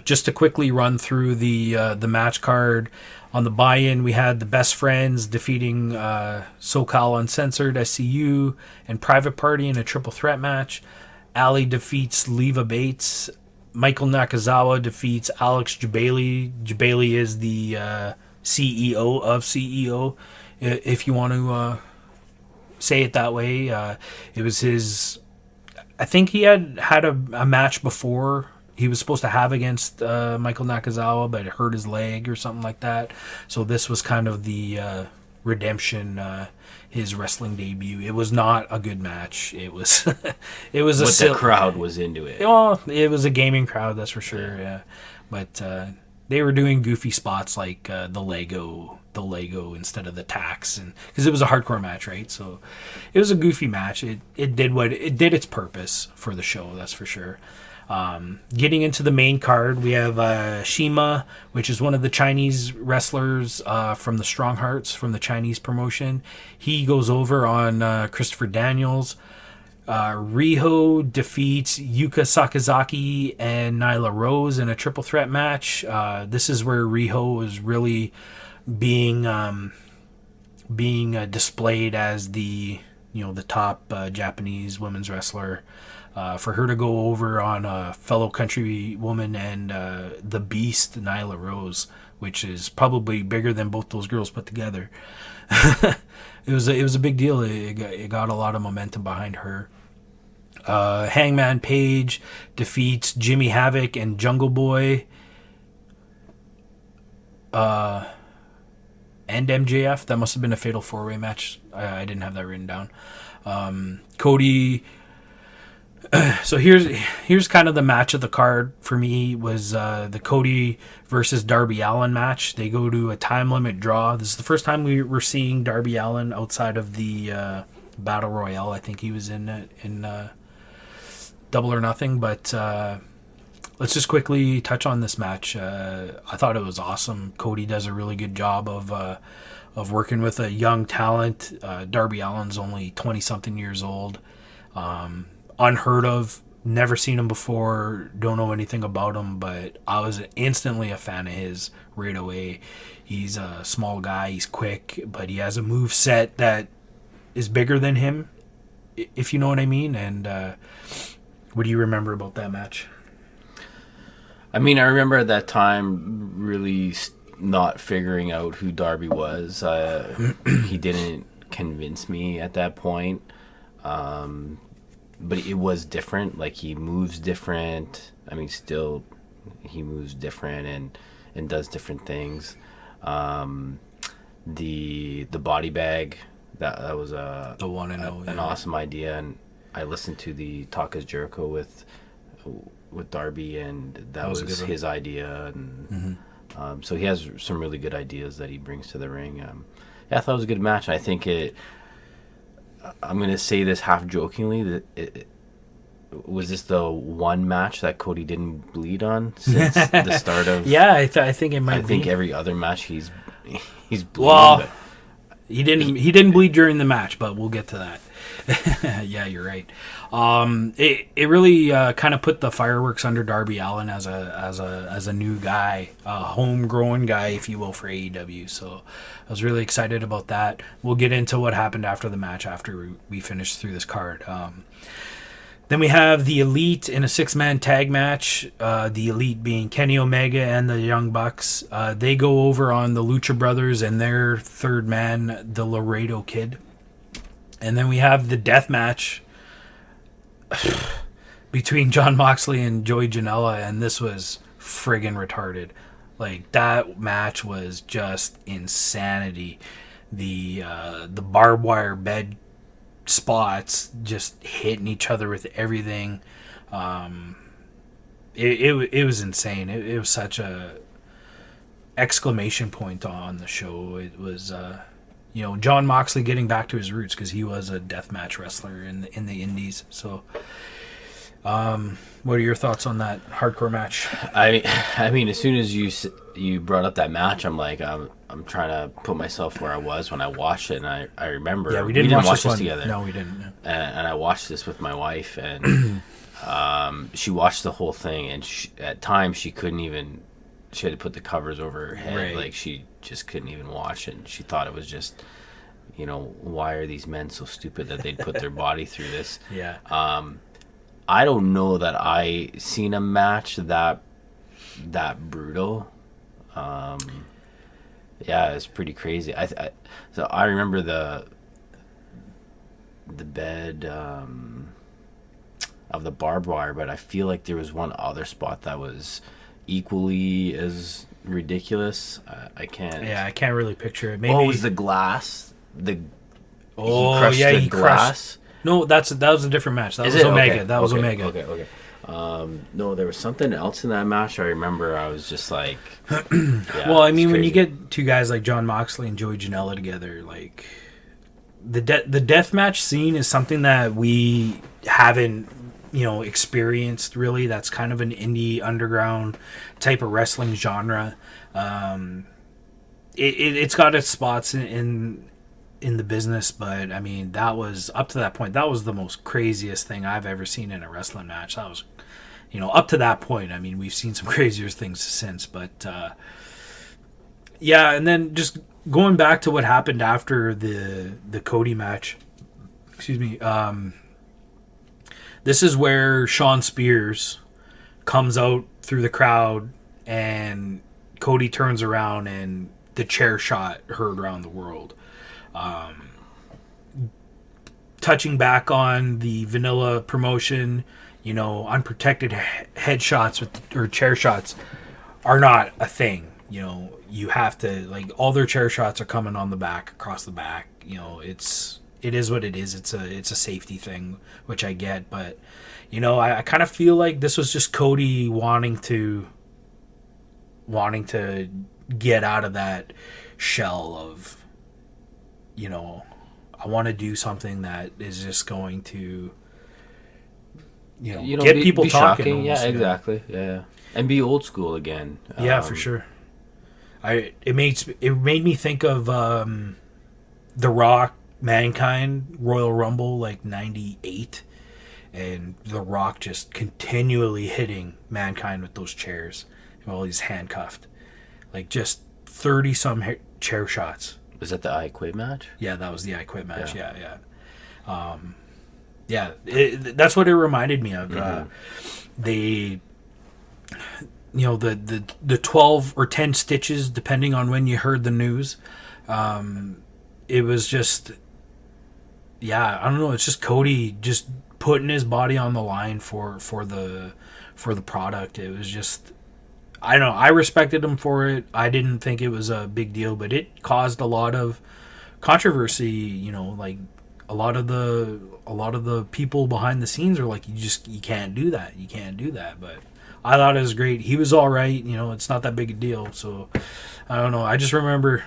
Just to quickly run through the match card. On the buy-in, we had the Best Friends defeating SoCal Uncensored, SCU, and Private Party in a triple threat match. Ali defeats Leva Bates. Michael Nakazawa defeats Alex Jabali. Jabali is the CEO of CEO, if you want to say it that way. It was his... I think he had a match before he was supposed to have against Michael Nakazawa, but it hurt his leg or something like that. So this was kind of the redemption, his wrestling debut. It was not a good match. It was The crowd was into it. Well, it was a gaming crowd, that's for sure. Yeah, but they were doing goofy spots like the Lego instead of the tax, and because it was a hardcore match, right? So it was a goofy match. It did its purpose for the show, that's for sure. Getting into the main card, we have Shima, which is one of the Chinese wrestlers from the Strong Hearts, from the Chinese promotion. He goes over on Christopher Daniels. Riho defeats Yuka Sakazaki and Nyla Rose in a triple threat match. This is where Riho is really being displayed as the the top Japanese women's wrestler. For her to go over on a fellow country woman and the Beast Nyla Rose, which is probably bigger than both those girls put together. It was a big deal. It got a lot of momentum behind her. Hangman Page defeats Jimmy Havoc and Jungle Boy. And MJF. That must have been a fatal 4-way match. I didn't have that written down. Cody. So here's kind of the match of the card for me was the Cody versus Darby Allin match. They go to a time limit draw. This is the first time we were seeing Darby Allin outside of the Battle Royale. I think he was in Double or Nothing. But let's just quickly touch on this match. I thought it was awesome. Cody does a really good job of working with a young talent. Darby Allin's only 20-something years old. Unheard of, never seen him before, don't know anything about him, but I was instantly a fan of his right away. He's a small guy, he's quick, but he has a move set that is bigger than him, if you know what I mean. And what do you remember about that match? I mean, I remember at that time really not figuring out who Darby was. He didn't convince me at that point. But it was different. Like, he moves different. I mean, still, he moves different and does different things. The body bag, that was the one an awesome idea. And I listened to the Talk Is Jericho with Darby, and that was his idea. And so he has some really good ideas that he brings to the ring. Yeah, I thought it was a good match. I think I'm going to say this half jokingly, that was this the one match that Cody didn't bleed on since the start of... Yeah, I think it might be. I think every other match he's bleeding. Well, he didn't bleed during the match, but we'll get to that. Yeah, you're right. It really kind of put the fireworks under Darby Allin as a new guy, a homegrown guy, if you will, for AEW. So I was really excited about that. We'll get into what happened after the match after we finish through this card. Then we have the Elite in a 6-man tag match. The Elite being Kenny Omega and the Young Bucks. They go over on the Lucha Brothers and their third man, the Laredo Kid. And then we have the death match between Jon Moxley and Joey Janela, and this was friggin' retarded. Like, that match was just insanity. The barbed wire bed spots just hitting each other with everything. It was insane. It was such a exclamation point on the show. It was Jon Moxley getting back to his roots, because he was a deathmatch wrestler in the indies. So what are your thoughts on that hardcore match? I mean, as soon as you brought up that match, I'm like, I'm trying to put myself where I was when I watched it, and I remember we didn't watch this together. No, we didn't. No. And I watched this with my wife, and she watched the whole thing, and at times she couldn't even. She had to put the covers over her head, right. Like, she just couldn't even watch it. She thought it was just, why are these men so stupid that they'd put their body through this? Yeah. I don't know that I seen a match that brutal. Yeah, it's pretty crazy. So I remember the bed of the barbed wire, but I feel like there was one other spot that was equally as ridiculous. I can't. Yeah, I can't really picture it. Maybe it was the glass. He crushed glass. No, that was a different match. That was Omega. Okay. That was Omega. Okay. No, there was something else in that match. I remember I was just like, yeah, well, I mean, when you get two guys like Jon Moxley and Joey Janela together, like the deathmatch scene is something that we haven't experienced really. That's kind of an indie underground type of wrestling genre. It's got its spots in in the business, but I mean, that was up to that point. That was the most craziest thing I've ever seen in a wrestling match. That was, up to that point. I mean, we've seen some crazier things since, but yeah. And then just going back to what happened after the Cody match. Excuse me. This is where Sean Spears comes out through the crowd, and Cody turns around, and the chair shot heard around the world. Touching back on the vanilla promotion, unprotected headshots or chair shots are not a thing. You have to, all their chair shots are coming on the back, across the back. It is what it is. It's a safety thing, which I get, but I kind of feel like this was just Cody wanting to get out of that shell of, I want to do something that is just going to, get people be talking. Shocking. Almost, yeah, exactly. Yeah, and be old school again. Yeah, for sure. It made me think of The Rock, Mankind, Royal Rumble, '98, and The Rock just continually hitting Mankind with those chairs while he's handcuffed, just 30 some chair shots. Was that the I Quit match? Yeah, that was the I Quit match. Yeah. That's what it reminded me of. The 12 or 10 stitches, depending on when you heard the news. It was just, I don't know. It's just Cody just putting his body on the line for the product. It was just, I don't know. I respected him for it. I didn't think it was a big deal, but it caused a lot of controversy. A lot of the people behind the scenes are like, you can't do that. You can't do that. But I thought it was great. He was all right. It's not that big a deal. So I don't know. I just remember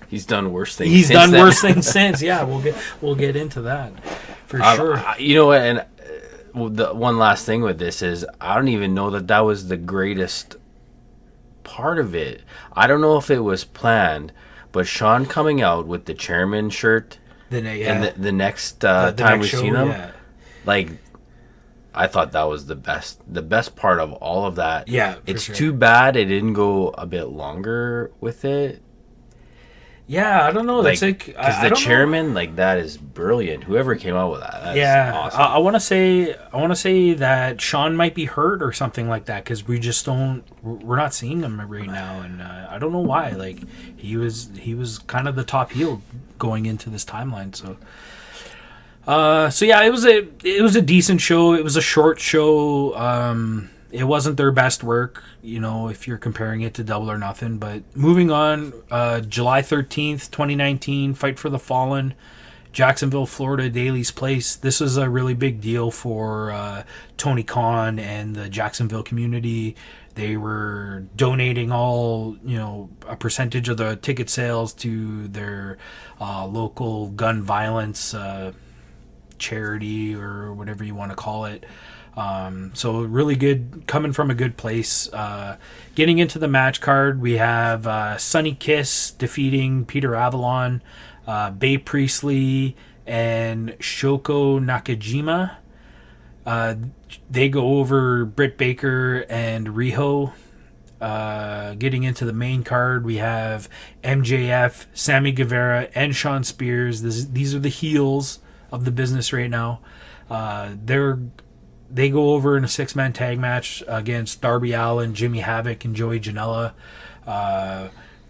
he's done worse things. He's done worse things since. Yeah, we'll get into that for sure. You know what? And the one last thing with this is I don't even know that was the greatest part of it. I don't know if it was planned, but Sean coming out with the chairman shirt and the next time we've seen him, I thought that was the best part of all of that. Yeah, it's too bad it didn't go a bit longer with it. Yeah, I don't know. That's because the chairman, that is brilliant. Whoever came out with that's awesome. I want to say that Sean might be hurt or something like that because we're not seeing him right now, and I don't know why. He was kind of the top heel going into this timeline. So yeah, it was a decent show. It was a short show. It wasn't their best work, if you're comparing it to Double or Nothing. But moving on, July 13th, 2019, Fight for the Fallen, Jacksonville, Florida, Daly's Place. This is a really big deal for Tony Khan and the Jacksonville community. They were donating a percentage of the ticket sales to their local gun violence charity or whatever you want to call it. So really good, coming from a good place. Getting into the match card, we have Sonny Kiss defeating Peter Avalon, Bae Priestley, and Shoko Nakajima. They go over Britt Baker and Riho. Getting into the main card, we have MJF, Sammy Guevara, and Sean Spears. These are the heels of the business right now. They go over in a 6-man tag match against Darby Allin, Jimmy Havoc, and Joey Janela.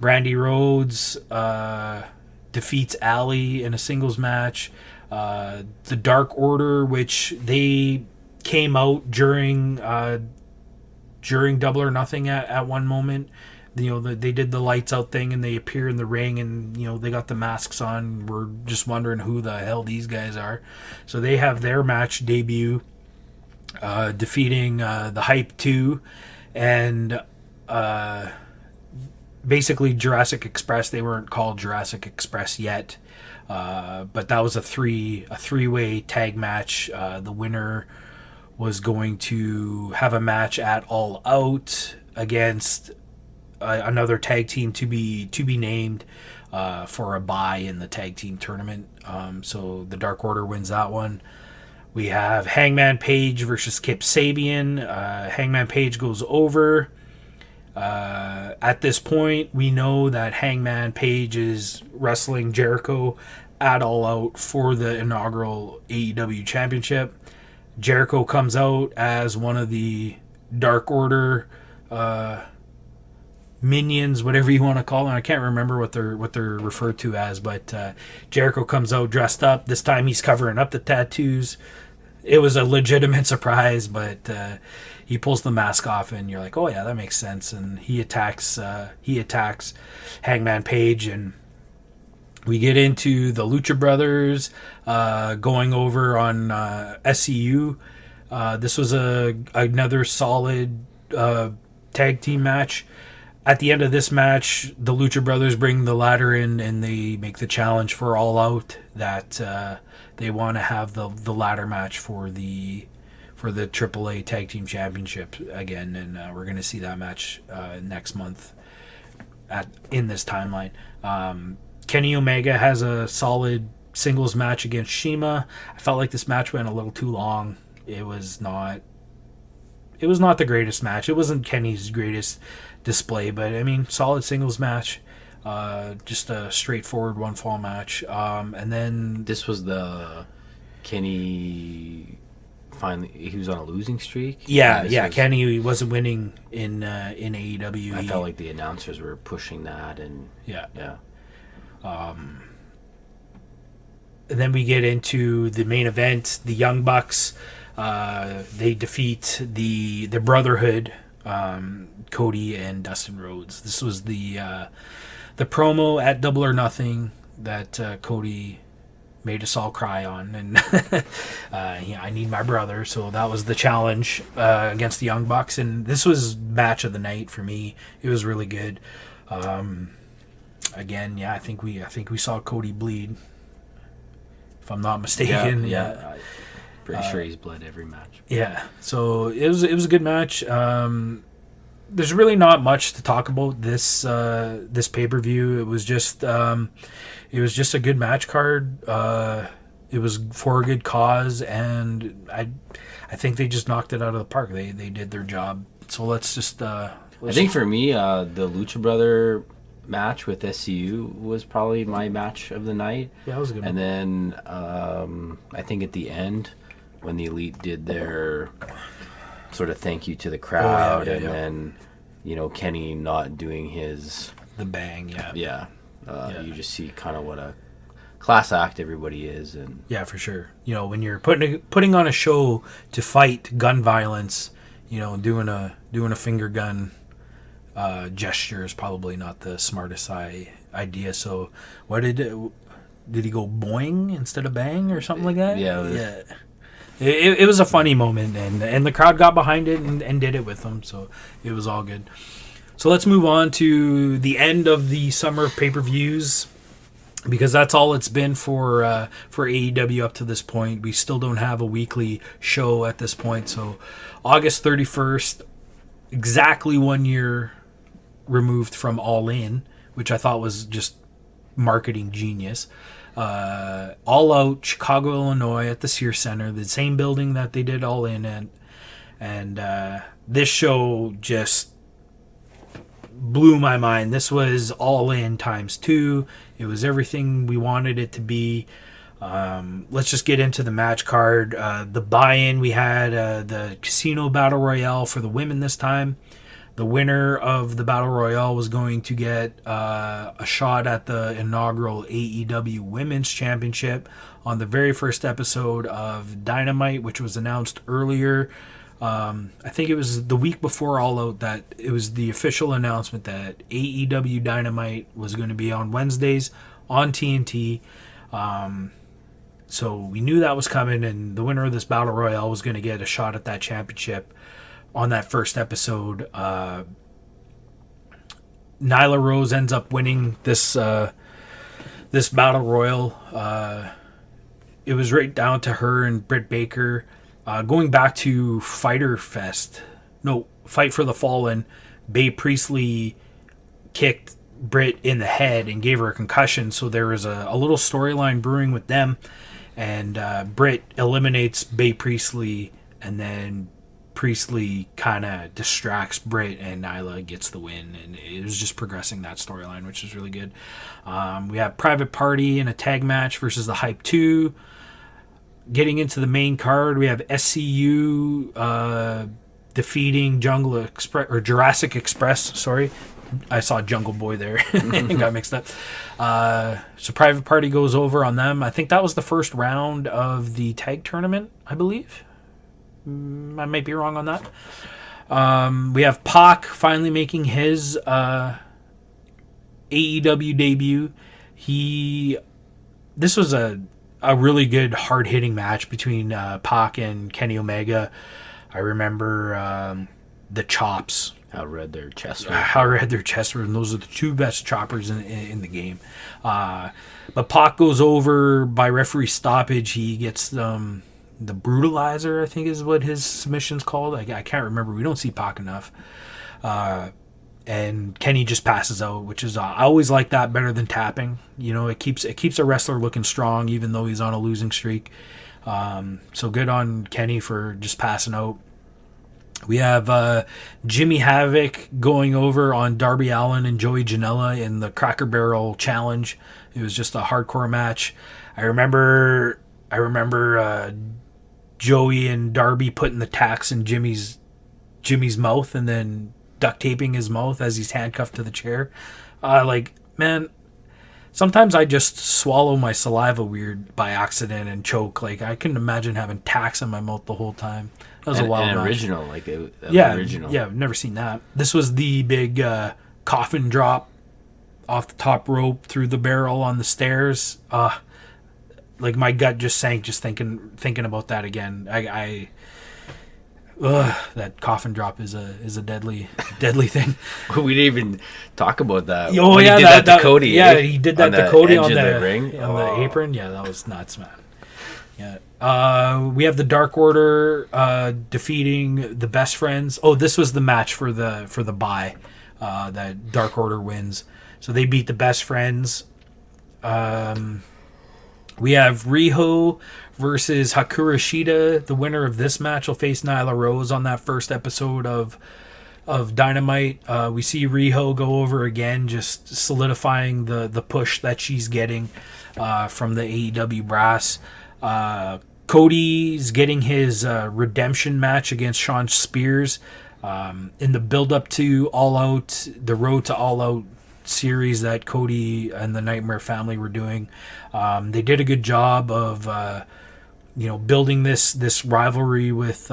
Brandy Rhodes defeats Allie in a singles match. The Dark Order, which they came out during Double or Nothing at one moment. They did the lights out thing and they appear in the ring and they got the masks on. We're just wondering who the hell these guys are. So they have their match debut, defeating the Hype 2 and basically Jurassic Express. They weren't called Jurassic Express yet, but that was a three-way tag match. The winner was going to have a match at All Out against another tag team to be named. for a bye in the tag team tournament. So the Dark Order wins that one. We have Hangman Page versus Kip Sabian. Hangman Page goes over. At this point, we know that Hangman Page is wrestling Jericho at All Out for the inaugural AEW Championship. Jericho comes out as one of the Dark Order minions, whatever you want to call them. I can't remember what they're referred to as, but Jericho comes out dressed up. This time he's covering up the tattoos. It was a legitimate surprise, but he pulls the mask off, and you're like, "Oh yeah, that makes sense." And he attacks Hangman Page, and we get into the Lucha Brothers going over on SCU. This was another solid tag team match. At the end of this match, the Lucha Brothers bring the ladder in, and they make the challenge for All Out that they want to have the ladder match for the AAA Tag Team Championship again, and we're going to see that match next month in this timeline. Kenny Omega has a solid singles match against Shima. I felt like this match went a little too long. It was not the greatest match. It wasn't Kenny's greatest display, but I mean, solid singles match. Just a straightforward one fall match. And then this was the Kenny finally, he was on a losing streak. Yeah. Kenny wasn't winning in AEW. I felt like the announcers were pushing that, and yeah. And then we get into the main event. The Young Bucks, they defeat the Brotherhood, Cody and Dustin Rhodes. This was the promo at Double or Nothing that Cody made us all cry on, and I need my brother. So that was the challenge against the Young Bucks, and this was match of the night for me. It was really good. Again, I think we saw Cody bleed, if I'm not mistaken. Yeah. Pretty sure he's bled every match. Yeah, so it was a good match. There's really not much to talk about this pay-per-view. It was just a good match card. It was for a good cause, and I think they just knocked it out of the park. They did their job. So let's just. I think for me, the Lucha Brother match with SCU was probably my match of the night. Yeah, it was a good. And then I think at the end, when the Elite did their sort of thank you to the crowd, then Kenny not doing the bang, you just see kind of what a class act everybody is, and for sure. When you're putting on a show to fight gun violence, doing a finger gun gesture is probably not the smartest idea. So what did he go boing instead of bang or something like that? Yeah. It was a funny moment, and the crowd got behind it and did it with them, so it was all good. So let's move on to the end of the summer pay-per-views, because that's all it's been for AEW up to this point. We still don't have a weekly show at this point. So August 31st, exactly 1 year removed from All In, which I thought was just marketing genius. All Out, Chicago, Illinois, at the Sears Center, the same building that they did All In at. And this show just blew my mind. This was All In times 2. It was everything we wanted it to be. Let's just get into the match card. The buy-in, we had the Casino Battle Royale for the women this time. The winner of the Battle Royale was going to get a shot at the inaugural AEW Women's Championship on the very first episode of Dynamite, which was announced earlier. I think it was the week before All Out that it was the official announcement that AEW Dynamite was going to be on Wednesdays on TNT. So we knew that was coming, and the winner of this Battle Royale was going to get a shot at that championship on that first episode. Nyla Rose ends up winning this Battle Royal. It was right down to her and Britt Baker. Going back to Fight for the Fallen, Bae Priestley kicked Britt in the head and gave her a concussion. So there was a little storyline brewing with them, and Britt eliminates Bae Priestley, and then Priestley kind of distracts Britt, and Nyla gets the win, and it was just progressing that storyline, which is really good. We have Private Party in a tag match versus the Hype 2. Getting into the main card, we have SCU defeating Jungle Express, or Jurassic Express, sorry. I saw Jungle Boy there and got mixed up. So Private Party goes over on them. I think that was the first round of the tag tournament, I believe. I might be wrong on that. We have Pac finally making his AEW debut. This was a really good hard-hitting match between Pac and Kenny Omega. I remember the chops. How red their chests were. And those are the two best choppers in the game. But Pac goes over by referee stoppage. He gets the brutalizer, I think is what his submission's called. I can't remember. We don't see Pac enough. And Kenny just passes out, which is I always like that better than tapping. You know, it keeps a wrestler looking strong even though he's on a losing streak. So good on Kenny for just passing out. We have Jimmy Havoc going over on Darby Allin and Joey Janela in the Cracker Barrel Challenge. It was just a hardcore match. I remember Joey and Darby putting the tacks in Jimmy's mouth and then duct taping his mouth as he's handcuffed to the chair. Man, sometimes I just swallow my saliva weird by accident and choke. Like, I couldn't imagine having tacks in my mouth the whole time. That was a wild match. Original, original. Yeah, I've never seen that. This was the big coffin drop off the top rope through the barrel on the stairs. Like, my gut just sank just thinking about that again. That coffin drop is a deadly thing. We didn't even talk about that. Oh, when yeah, he did that to Cody. Yeah, he did that to Cody on the ring. On the apron. Yeah, that was nuts, man. Yeah. We have the Dark Order defeating the Best Friends. Oh, this was the match for the bye that Dark Order wins. So they beat the Best Friends. We have Riho versus Hakura Shida. The winner of this match will face Nyla Rose on that first episode of Dynamite. We see Riho go over again, just solidifying the push that she's getting from the AEW brass. Cody's getting his redemption match against Shawn Spears in the build-up to All Out, the Road to All Out series that Cody and the Nightmare Family were doing. They did a good job of building this rivalry with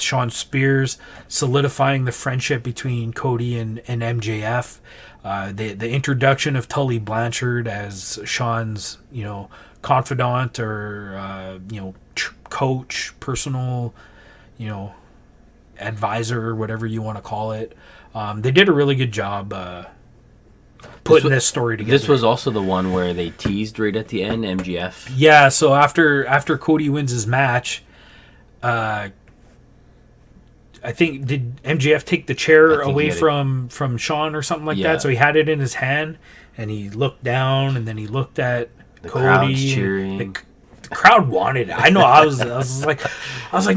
Shawn Spears, solidifying the friendship between Cody and MJF. The introduction of Tully Blanchard as Shawn's confidant or coach, personal advisor, whatever you want to call it. They did a really good job putting this story together. This was also the one where they teased right at the end, MGF. Yeah, so after Cody wins his match, I think, did MJF take the chair away from Shawn or something like that? So he had it in his hand, and he looked down, and then he looked at the Cody. Crowd's cheering. The crowd wanted it. I know. I was like,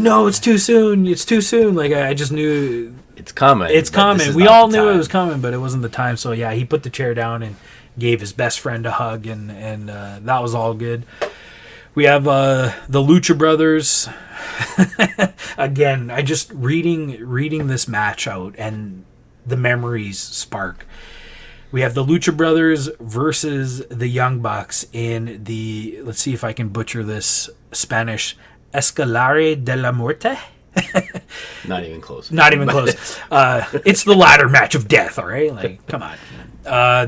no, it's too soon. It's too soon. Like, I just knew it's coming. It's coming. We all knew it was coming, but it wasn't the time. So yeah, he put the chair down and gave his best friend a hug, and that was all good. We have the Lucha Brothers. Again, I just reading this match out, and the memories spark. We have the Lucha Brothers versus the Young Bucks in the, let's see if I can butcher this Spanish, Escalare de la Muerte. Not even close. Not even close. It's the ladder match of death, all right? Like, come on.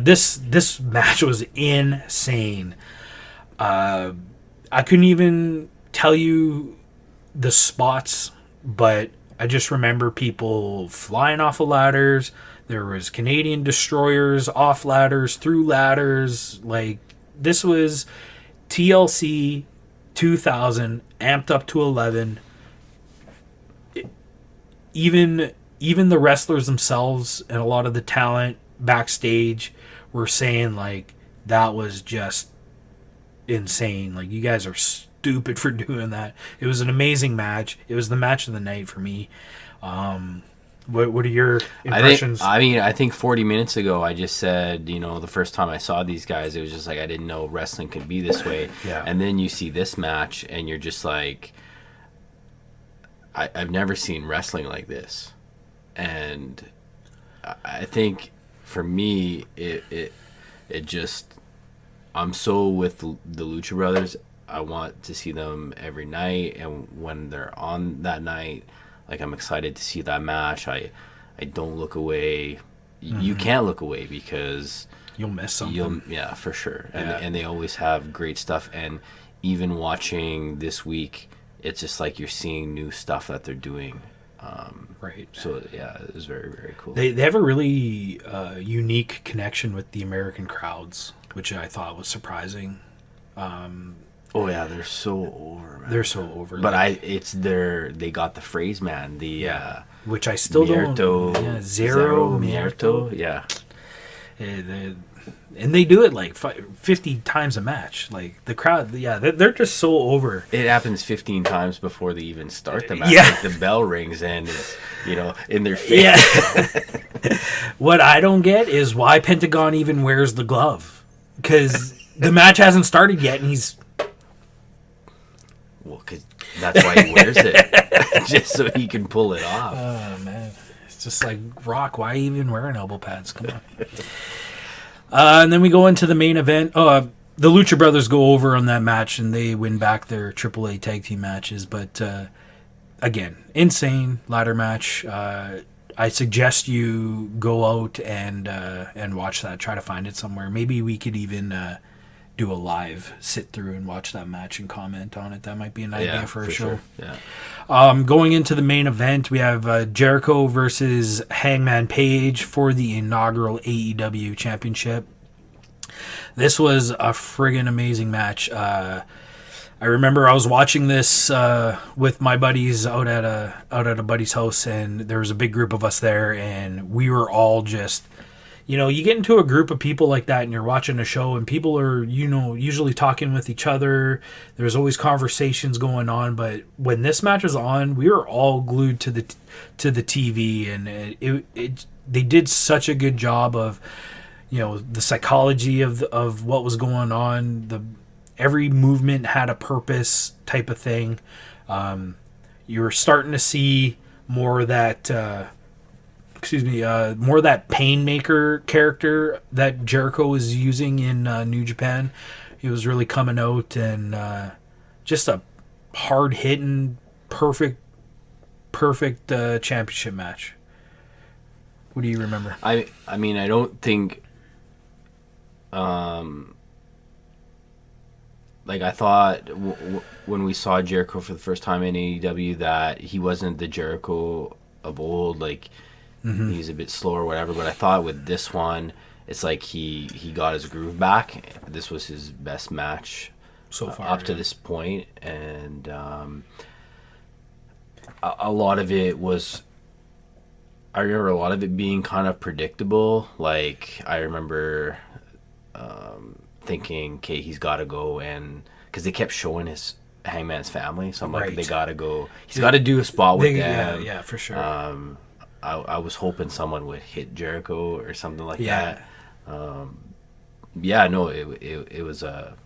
This match was insane. I couldn't even tell you the spots, but I just remember people flying off of ladders. There was Canadian destroyers, off ladders, through ladders. Like, this was TLC 2000, amped up to 11. Even the wrestlers themselves and a lot of the talent backstage were saying like that was just insane. Like, you guys are stupid for doing that. It was an amazing match. It was the match of the night for me. What are your impressions? I think 40 minutes ago I just said, the first time I saw these guys, it was just like I didn't know wrestling could be this way. Yeah. And then you see this match and you're just like, I've never seen wrestling like this. And I think for me, it just, I'm so with the Lucha Brothers. I want to see them every night, and when they're on that night, like, I'm excited to see that match. I don't look away. You can't look away because you'll miss something. Yeah, for sure. Yeah. And they always have great stuff. And even watching this week, it's just like you're seeing new stuff that they're doing. Right. So yeah, it was very, very cool. They have a really unique connection with the American crowds, which I thought was surprising. Oh yeah, they're so over, man. They're so over. But they got the phrase, man. Which I still Mierto, don't. Yeah, Zero Mierto. Yeah. And they do it like 50 times a match. Like, the crowd, yeah, they're just so over. It happens 15 times before they even start the match. Yeah. Like, the bell rings and it's, in their face. Yeah. What I don't get is why Pentagon even wears the glove. Because the match hasn't started yet, and he's... Well, because that's why he wears it. Just so he can pull it off. Oh, man. It's just like, Rock, why even wearing elbow pads? Come on. And then we go into the main event. The Lucha Brothers go over on that match, and they win back their AAA tag team matches. But, again, insane ladder match. I suggest you go out and watch that. Try to find it somewhere. Maybe we could even do a live sit through and watch that match and comment on it. That might be an idea for a show. Sure. Yeah. Going into the main event, we have Jericho versus Hangman Page for the inaugural AEW Championship. This was a friggin' amazing match. I remember I was watching this with my buddies out at a buddy's house, and there was a big group of us there, and we were all just, you get into a group of people like that, and you're watching a show, and people are, usually talking with each other. There's always conversations going on, but when this match was on, we were all glued to the TV, and they did such a good job of, the psychology of what was going on. Every movement had a purpose, type of thing. You were starting to see more of that. More of that Painmaker character that Jericho was using in New Japan. He was really coming out, and just a hard-hitting, perfect championship match. What do you remember? I mean, I don't think... I thought when we saw Jericho for the first time in AEW that he wasn't the Jericho of old. Like, he's a bit slow or whatever. But I thought with this one, it's like he got his groove back. This was his best match so far up to this point, and a lot of it was. I remember a lot of it being kind of predictable. Like, I remember thinking, okay, he's got to go, and because they kept showing his Hangman's family, so I'm like, they got to go. He's got to do a spot with them. Yeah, for sure. I was hoping someone would hit Jericho or something like that. It was a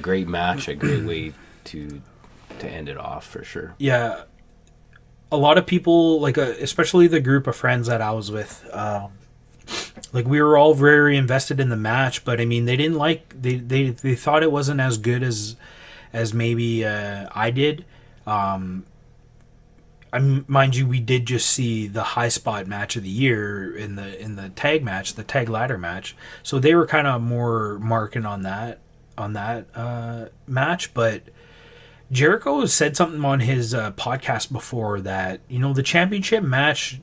great match, a great way to end it off for sure. Yeah, a lot of people, especially the group of friends that I was with, we were all very invested in the match, but I mean, they didn't they thought it wasn't as good as maybe I did. Mind you, we did just see the high spot match of the year in the tag match, the tag ladder match. So they were kind of more marking on that match. But Jericho said something on his podcast before that, the championship match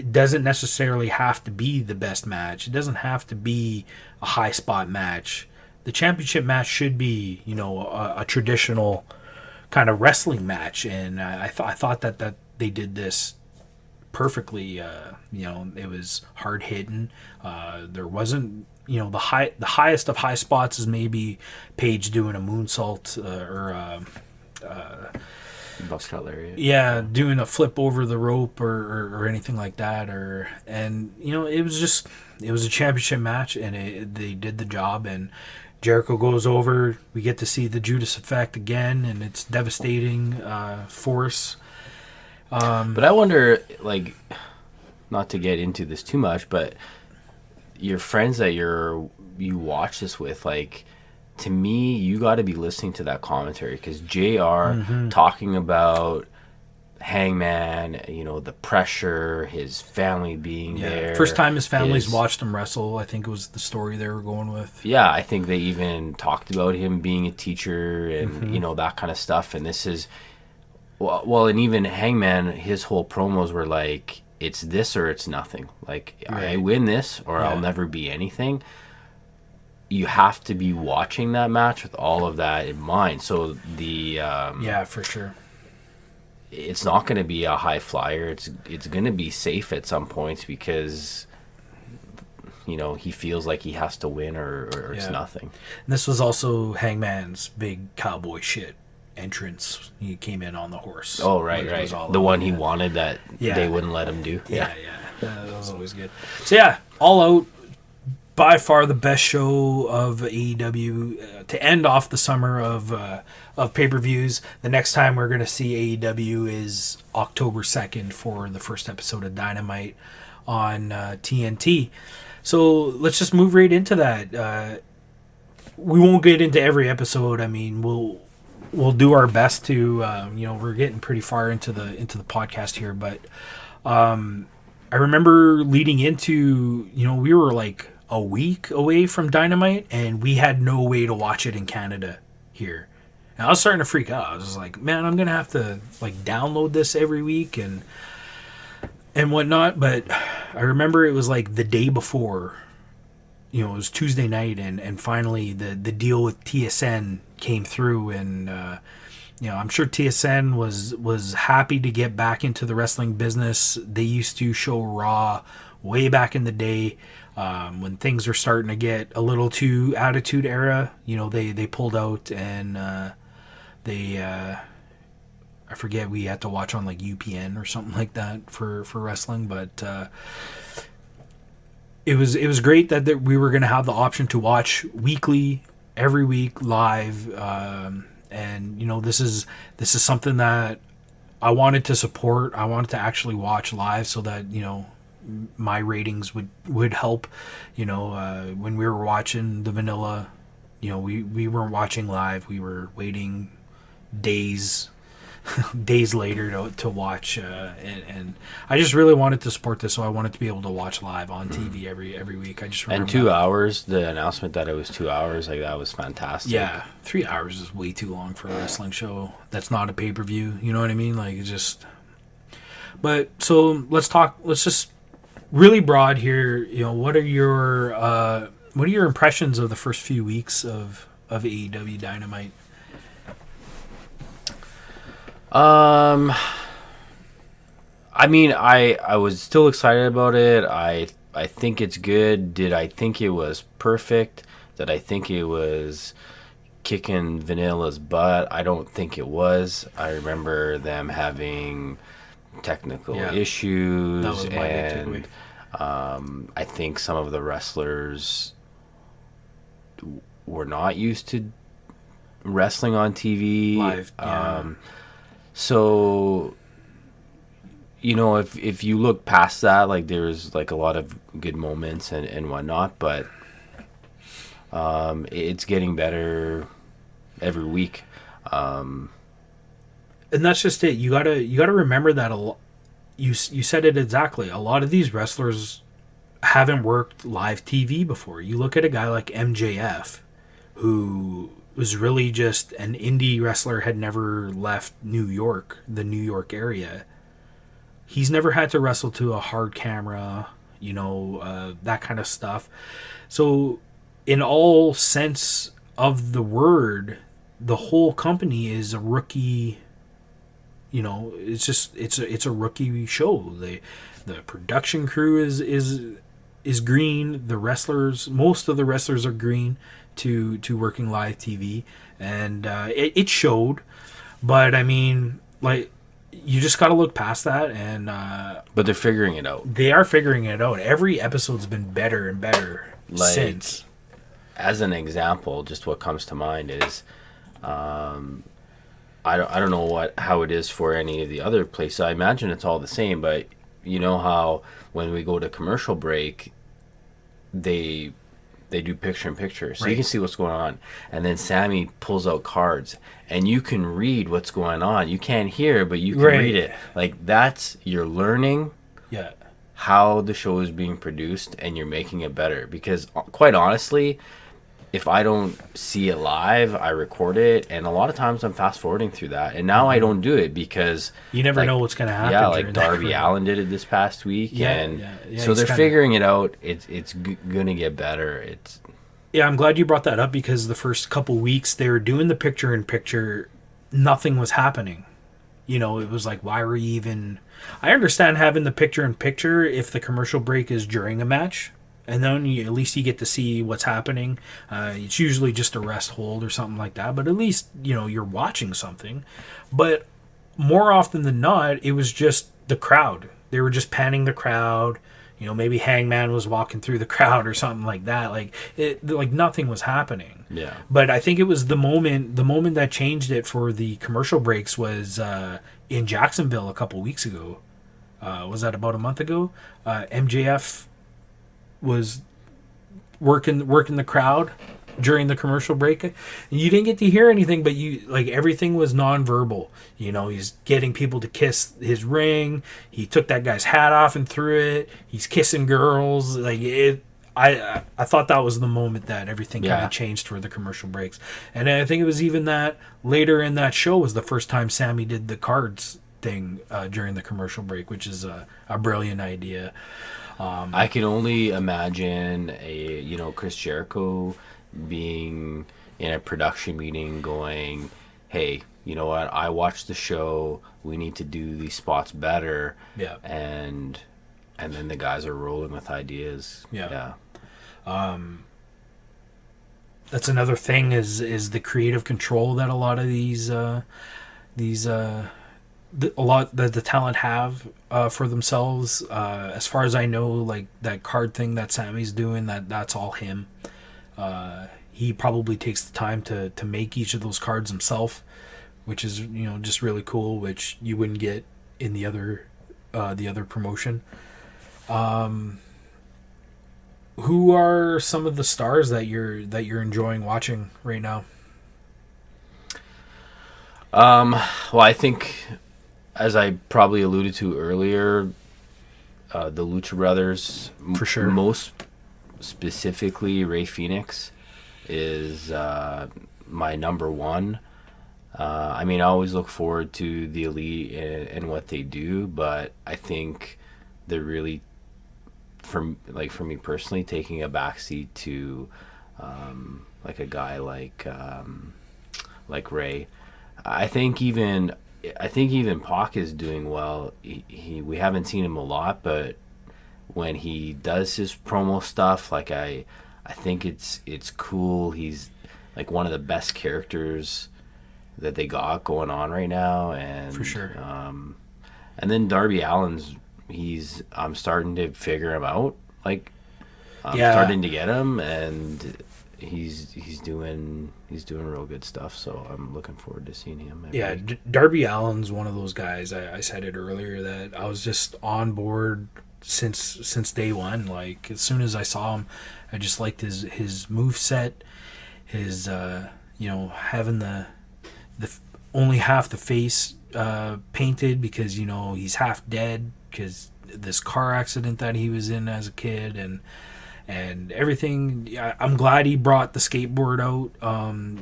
doesn't necessarily have to be the best match. It doesn't have to be a high spot match. The championship match should be, a traditional kind of wrestling match. And I thought that they did this perfectly. It was hard hitting. There wasn't, the highest of high spots is maybe Paige doing a moonsault Buck Cutler. yeah, doing a flip over the rope or anything like that. It was a championship match, and they did the job. And Jericho goes over. We get to see the Judas effect again, and it's devastating force. But I wonder, like, not to get into this too much, but your friends that you watch this with, like, to me, you got to be listening to that commentary, because JR talking about Hangman, the pressure, his family being there. First time his family's watched him wrestle, I think it was the story they were going with. Yeah, I think they even talked about him being a teacher and, that kind of stuff. And this is, well, and even Hangman, his whole promos were like, it's this or it's nothing. Like, Right. I win this or I'll never be anything. You have to be watching that match with all of that in mind. So Yeah, for sure. It's not going to be a high flyer. It's going to be safe at some points, because he feels like he has to win or it's nothing. And this was also Hangman's big cowboy shit entrance. He came in on the horse. Oh, right. The one he wanted that Yeah. they wouldn't let him do. Yeah. That was always good. So yeah, All Out, by far the best show of AEW to end off the summer of pay-per-views. The next time we're going to see AEW is October 2nd for the first episode of Dynamite on TNT. So let's just move right into that. We won't get into every episode. I mean, we'll do our best to. We're getting pretty far into the podcast here, but I remember leading into, we were like a week away from Dynamite, and we had no way to watch it in Canada here. And I was starting to freak out. I was just like, man, I'm gonna have to like download this every week and whatnot. But I remember it was like the day before, it was Tuesday night, and finally the deal with TSN came through, and I'm sure TSN was happy to get back into the wrestling business. They used to show Raw way back in the day, when things were starting to get a little too Attitude Era. They pulled out, and I forget, we had to watch on like UPN or something like that for wrestling, but it was great that we were going to have the option to watch weekly, every week, live. And this is something that I wanted to support. I wanted to actually watch live so that my ratings would help. When we were watching the vanilla, we weren't watching live. We were waiting days later to watch, and I just really wanted to support this, so I wanted to be able to watch live on TV every week. I just remember. And 2 hours, the announcement that it was 2 hours, like, that was fantastic. Yeah, 3 hours is way too long for a wrestling show. That's not a pay-per-view. You know what I mean? Like, it's just. But so let's just really broad here. What are your impressions of the first few weeks of AEW Dynamite? I mean, I was still excited about it. I think it's good. Did I think it was perfect? Did I think it was kicking Vanilla's butt? I don't think it was. I remember them having technical issues, that was my big and I think some of the wrestlers were not used to wrestling on TV Live, yeah. So, if you look past that, like, there's like a lot of good moments and whatnot, but it's getting better every week. And that's just it. You gotta remember that you said it exactly. A lot of these wrestlers haven't worked live TV before. You look at a guy like MJF, who was really just an indie wrestler, had never left New York, the New York area. He's never had to wrestle to a hard camera, that kind of stuff. So, in all sense of the word, the whole company is a rookie You know, it's just it's a rookie show. The production crew is green. The wrestlers, most of the wrestlers are green to working live TV, and it showed. But I mean, like, you just got to look past that, and But they're figuring it out. they are figuring it out. Every episode's been better and better Like, since. as an example, just what comes to mind is, I don't know how it is for any of the other places. I imagine it's all the same, but you know how when we go to commercial break, they do picture in picture, so you Right. can see what's going on, and then Sammy pulls out cards, and you can read what's going on. You can't hear, but you can Right. read it. Like, that's, you're learning Yeah. how the show is being produced, and you're making it better. Because quite honestly, if I don't see it live, I record it, and a lot of times I'm fast forwarding through that. And now I don't do it because You never like, know what's going to happen. yeah, like during that Darby crew. Allen did it this past week, Yeah, and yeah, so he's they're kinda- figuring it out. It's gonna get better. It's Yeah, I'm glad you brought that up, because the first couple weeks they were doing the picture in picture, nothing was happening. You know, it was like, why were you even? I understand having the picture in picture if the commercial break is during a match, and then at least you get to see what's happening. It's usually just a rest hold or something like that, but at least you're watching something. But more often than not, it was just the crowd. They were just panning the crowd. Maybe Hangman was walking through the crowd or something like that. Like nothing was happening. yeah. But I think it was the moment that changed it for the commercial breaks was in Jacksonville a couple weeks ago. Was that about a month ago? MJF was working the crowd during the commercial break. And you didn't get to hear anything, but everything was nonverbal. He's getting people to kiss his ring. He took that guy's hat off and threw it. He's kissing girls. I thought that was the moment that everything kind Yeah. of changed for the commercial breaks. And I think it was even that later in that show was the first time Sammy did the cards thing during the commercial break, which is a brilliant idea. I can only imagine Chris Jericho being in a production meeting going, hey, you know what, I watched the show, we need to do these spots better. Yeah. And then the guys are rolling with ideas. Yeah. That's another thing is the creative control that a lot of the talent have for themselves. As far as I know, like that card thing that Sammy's doing, that's all him. He probably takes the time to make each of those cards himself, which is just really cool, which you wouldn't get in the other promotion. Who are some of the stars that you're enjoying watching right now? Well, I think, as I probably alluded to earlier, the Lucha Brothers, For sure. most specifically Ray Phoenix, is my number one. I mean, I always look forward to the Elite and what they do, but I think they're really, for me personally, taking a backseat to like a guy like Ray. I think even Pac is doing well. We haven't seen him a lot, but when he does his promo stuff, like I think it's cool. He's like one of the best characters that they got going on right now, and For sure. And then Darby Allin's, I'm starting to figure him out. Like, I'm starting to get him, and he's doing real good stuff. So I'm looking forward to seeing him. Yeah, Darby Allin's one of those guys. I said it earlier that I was just on board since day one. Like, as soon as I saw him, I just liked his move set, his having the only half the face painted because he's half dead because this car accident that he was in as a kid, and everything. I'm glad he brought the skateboard out.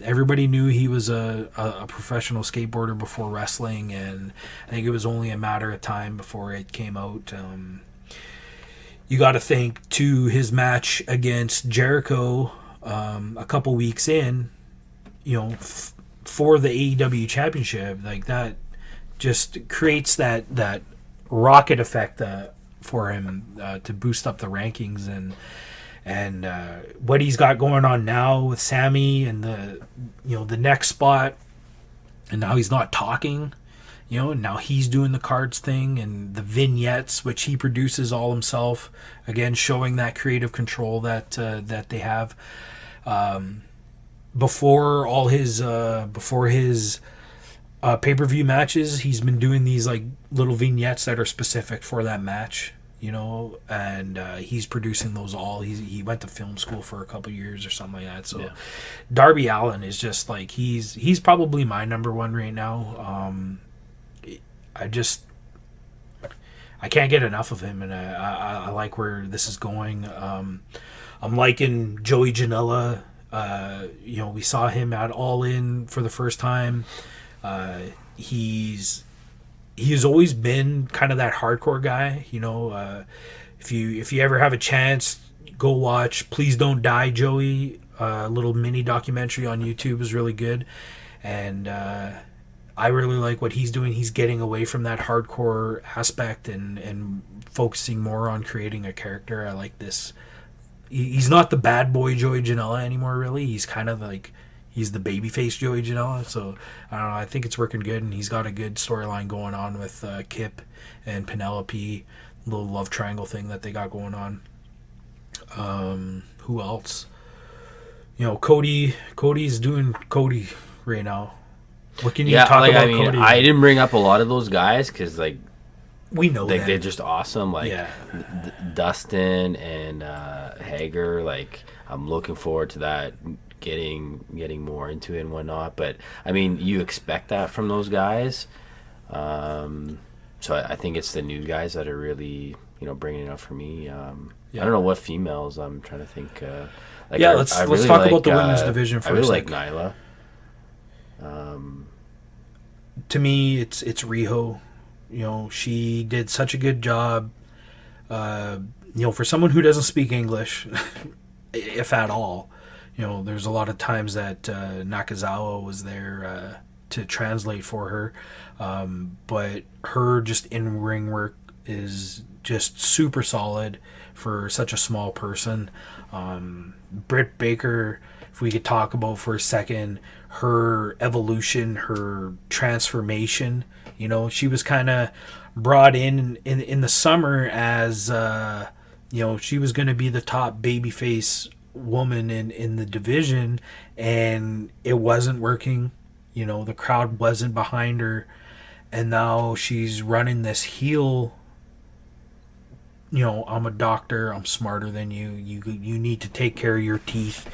Everybody knew he was a professional skateboarder before wrestling, and I think it was only a matter of time before it came out. You got to think, to his match against Jericho a couple weeks in, for the AEW championship, like that just creates that rocket effect for him to boost up the rankings, and what he's got going on now with Sammy and the next spot, and now he's not talking. Now he's doing the cards thing and the vignettes, which he produces all himself. Again, showing that creative control that they have. Before his pay-per-view matches, he's been doing these like little vignettes that are specific for that match. And he's producing those all. He went to film school for a couple years or something like that. So, yeah. Darby Allin is just like he's probably my number one right now. I can't get enough of him, and I like where this is going. I'm liking Joey Janela. We saw him at All In for the first time. He's always been kind of that hardcore guy. If you ever have a chance, go watch Please Don't Die, Joey. A little mini documentary on YouTube is really good, and I really like what he's doing. He's getting away from that hardcore aspect and focusing more on creating a character. I like this. He's not the bad boy Joey Janela anymore, really. He's kind of like, he's the babyface Joey Janela. So, I don't know, I think it's working good, and he's got a good storyline going on with Kip and Penelope, little love triangle thing that they got going on. Who else? Cody's doing Cody right now. What can you talk about Cody? I didn't bring up a lot of those guys because, we know they're just awesome. Dustin and Hager, I'm looking forward to that, getting more into it and whatnot. But, you expect that from those guys. So I think it's the new guys that are really, bringing it up for me. I don't know what females I'm trying to think. Let's talk about the women's division first. I really like Nyla. To me, it's Riho. She did such a good job. For someone who doesn't speak English, if at all, there's a lot of times that Nakazawa was there to translate for her. But her just in-ring work is just super solid for such a small person. Britt Baker, if we could talk about for a second, her evolution, her transformation. She was kind of brought in the summer as, she was going to be the top babyface woman in the division, and it wasn't working. The crowd wasn't behind her, and now she's running this heel. I'm a doctor. I'm smarter than you. You need to take care of your teeth.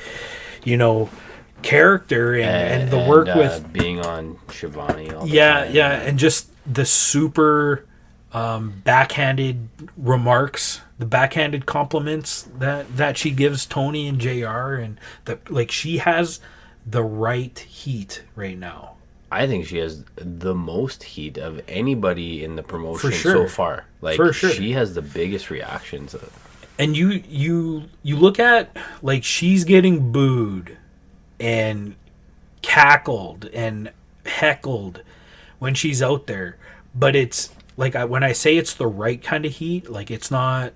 Character and the work with being on Shivani all the time. And just the super backhanded remarks, the backhanded compliments that she gives Tony and JR, and she has the right heat right now. I think she has the most heat of anybody in the promotion so far. For sure. She has the biggest reactions. And you look at, she's getting booed and cackled and heckled when she's out there, but it's when I say it's the right kind of heat, it's not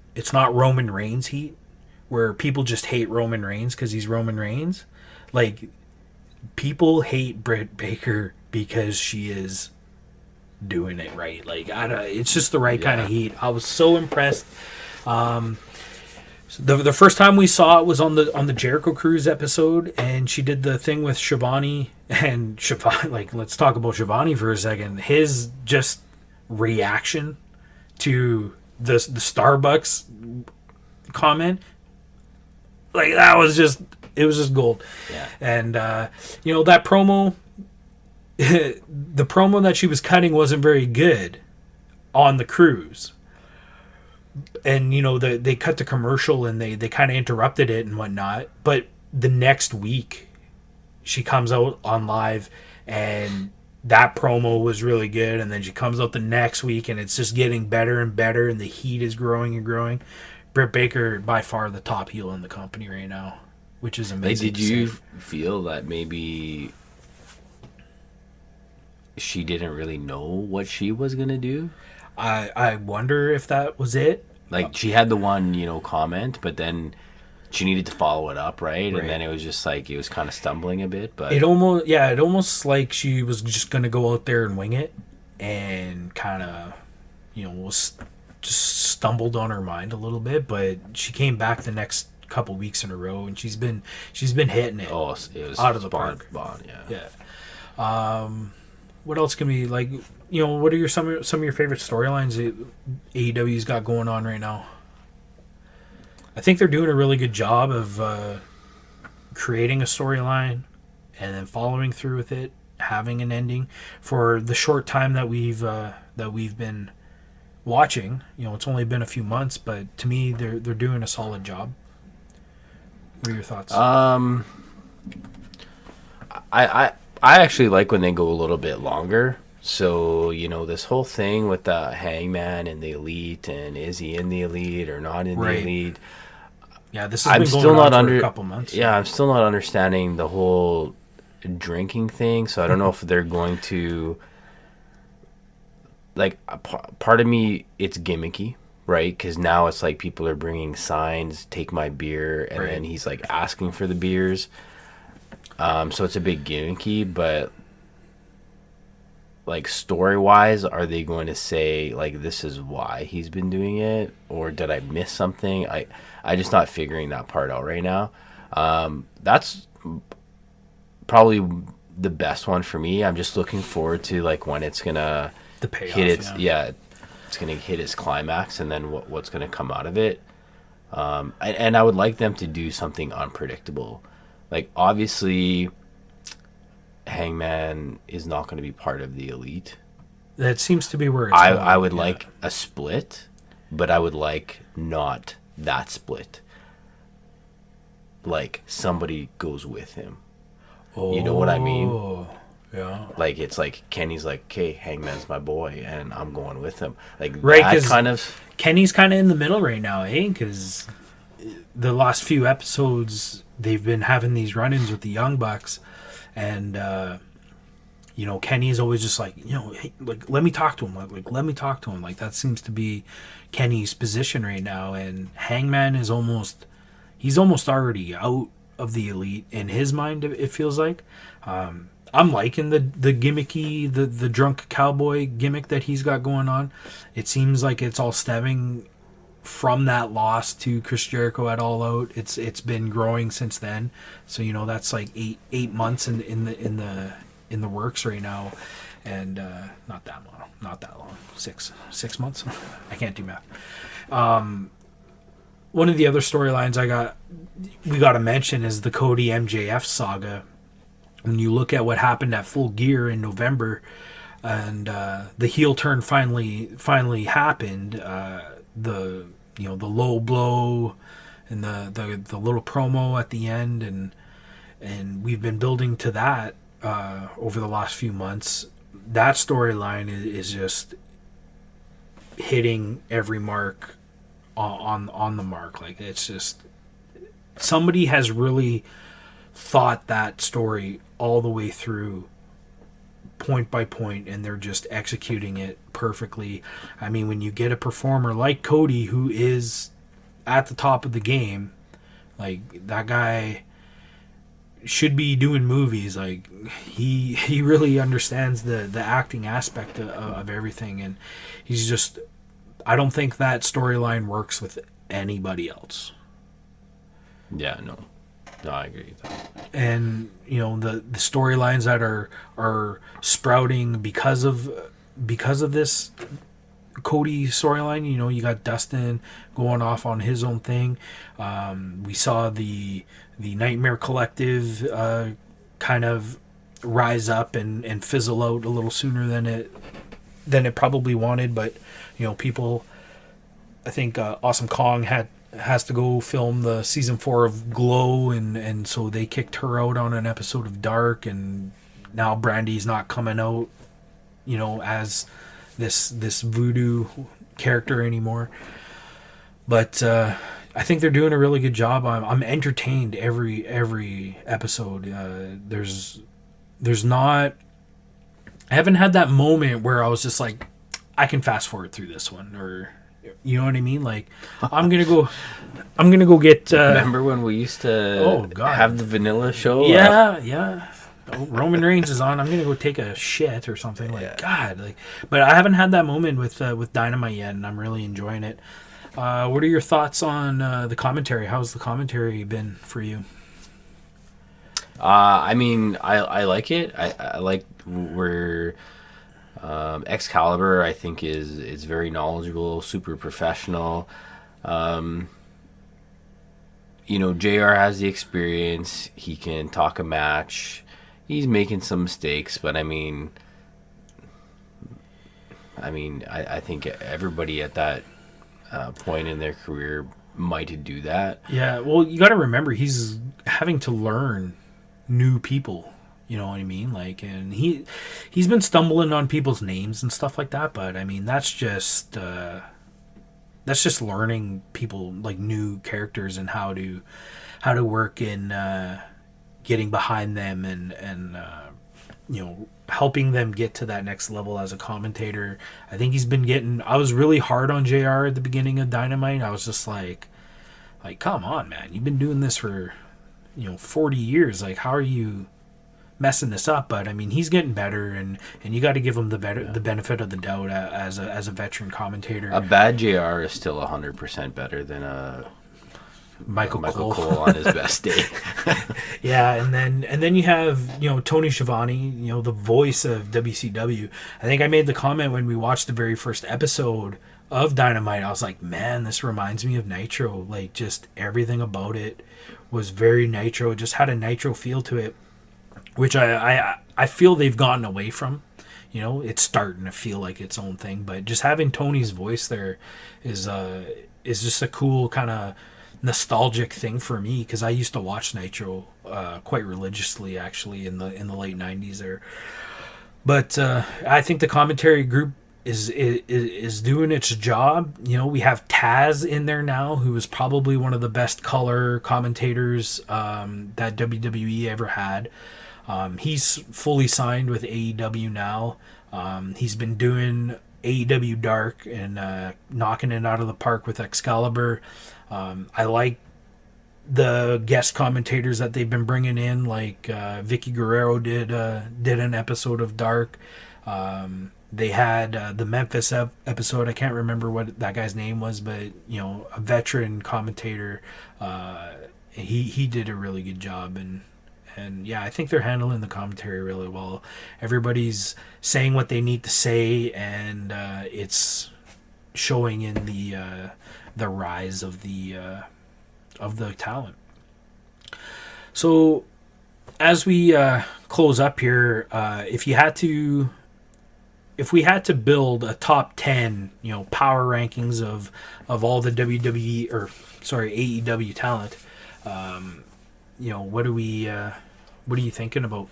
Roman Reigns heat where people just hate Roman Reigns because he's Roman Reigns. People hate Britt Baker because she is doing it right. It's just the right kind of heat. I was so impressed. The first time we saw it was on the Jericho Cruise episode, and she did the thing with Shivani, and Shivani, let's talk about Shivani for a second. His just reaction to the Starbucks comment, that was just, it was just gold. Yeah. And that promo, the promo that she was cutting wasn't very good on the cruise. And, they cut the commercial and they kind of interrupted it and whatnot. But the next week, she comes out on live and that promo was really good. And then she comes out the next week and it's just getting better and better and the heat is growing and growing. Britt Baker, by far the top heel in the company right now, which is amazing. Did you feel that maybe she didn't really know what she was gonna do. I wonder if that was it. Like she had the one, comment, but then she needed to follow it up, right? Right. And then it was just like it was kind of stumbling a bit, but It almost like she was just gonna go out there and wing it, and kind of, was just stumbled on her mind a little bit. But she came back the next couple weeks in a row, and she's been hitting it. oh, it was out of the park. Yeah. What else can we like? What are some of your favorite storylines that AEW's got going on right now? I think they're doing a really good job of creating a storyline and then following through with it, having an ending. For the short time that we've been watching, it's only been a few months, but to me, they're doing a solid job. What are your thoughts? I actually like when they go a little bit longer. So, this whole thing with the Hangman and the Elite, and is he in the Elite or not in the Elite? Yeah, this has been going on for a couple months. Yeah, I'm still not understanding the whole drinking thing. So I don't know if they're going to, like, part of me, it's gimmicky, right? Because now it's like people are bringing signs, take my beer, and then he's like asking for the beers. So it's a bit gimmicky, but like story-wise, are they going to say like this is why he's been doing it, or did I miss something? I just not figuring that part out right now. That's probably the best one for me. I'm just looking forward to like when it's gonna hit its it's gonna hit its climax, and then what's gonna come out of it. And I would like them to do something unpredictable. Like, obviously, Hangman is not going to be part of the Elite. That seems to be where it's going. I I would like a split, but I would like not that split. Like, somebody goes with him. Oh, you know what I mean? Yeah. Like, it's like, Kenny's like, okay, Hangman's my boy, and I'm going with him. Like, right, that kind of... Kenny's kind of in the middle right now, eh? Because the last few episodes, they've been having these run-ins with the Young Bucks, and Kenny's always just like, hey, like, let me talk to him, like let me talk to him. Like, that seems to be Kenny's position right now, and Hangman is almost already out of the Elite in his mind. It feels like. I'm liking the gimmicky, the drunk cowboy gimmick that he's got going on. It seems like it's all stemming from that loss to Chris Jericho at All Out. It's been growing since then. So that's like eight months in the works right now, and not that long, six months. I can't do math. One of the other storylines we got to mention is the Cody MJF saga. When you look at what happened at Full Gear in November, and the heel turn finally happened, the low blow and the little promo at the end, and we've been building to that over the last few months. That storyline is just hitting every mark on the mark. Like, it's just, somebody has really thought that story all the way through, point by point, and they're just executing it perfectly. I mean, when you get a performer like Cody, who is at the top of the game, like, that guy should be doing movies. Like, he really understands the acting aspect of everything, and he's just, I don't think that storyline works with anybody else. Yeah, no, I agree with that. And the storylines that are sprouting because of this Cody storyline. You got Dustin going off on his own thing. We saw the Nightmare Collective kind of rise up and fizzle out a little sooner than it probably wanted. But people, I think Awesome Kong has to go film the season 4 of Glow, and so they kicked her out on an episode of Dark, and now Brandy's not coming out as this voodoo character anymore. But I think they're doing a really good job. I'm entertained every episode. There's not I haven't had that moment where I was just like, I can fast forward through this one, or you know what I mean? Like, I'm gonna go get. Remember when we used Oh to God. have the vanilla show? Yeah. Oh, Roman Reigns is on. I'm gonna go take a shit or something. Like Yeah. God, like. But I haven't had that moment with Dynamite yet, and I'm really enjoying it. What are your thoughts on the commentary? How's the commentary been for you? I mean, I like it. I like where Excalibur, I think, is very knowledgeable, super professional. JR has the experience. He can talk a match. He's making some mistakes, but I think everybody at that point in their career might do that. Yeah, well, you got to remember he's having to learn new people. You know what I mean? Like, and he's been stumbling on people's names and stuff like that. But I mean, that's just learning people, like new characters, and how to work in getting behind them, and helping them get to that next level as a commentator. I think he's been getting. I was really hard on JR at the beginning of Dynamite. I was just like come on, man, you've been doing this for 40 years. Like, how are you messing this up? But I mean, he's getting better, and you got to give him the benefit of the doubt as a veteran commentator. A bad JR is still 100% better than a Michael Cole on his best day. Yeah, and then you have Tony Schiavone, the voice of WCW. I think I made the comment when we watched the very first episode of Dynamite. I was like, man, this reminds me of Nitro. Like, just everything about it was very Nitro. It just had a Nitro feel to it, which I feel they've gotten away from. It's starting to feel like its own thing. But just having Tony's voice there is just a cool kind of nostalgic thing for me, because I used to watch Nitro quite religiously, actually, in the late 90s there. But I think the commentary group is doing its job. We have Taz in there now, who is probably one of the best color commentators that WWE ever had. He's fully signed with AEW now. He's been doing AEW Dark and knocking it out of the park with Excalibur. I like the guest commentators that they've been bringing in, like Vicky Guerrero did an episode of Dark. They had the Memphis episode. I can't remember what that guy's name was, but a veteran commentator. He did a really good job, and yeah, I think they're handling the commentary really well. Everybody's saying what they need to say, and it's showing in the rise of the talent. So as we close up here, if we had to build a top 10, power rankings of all the AEW talent, what are you thinking about?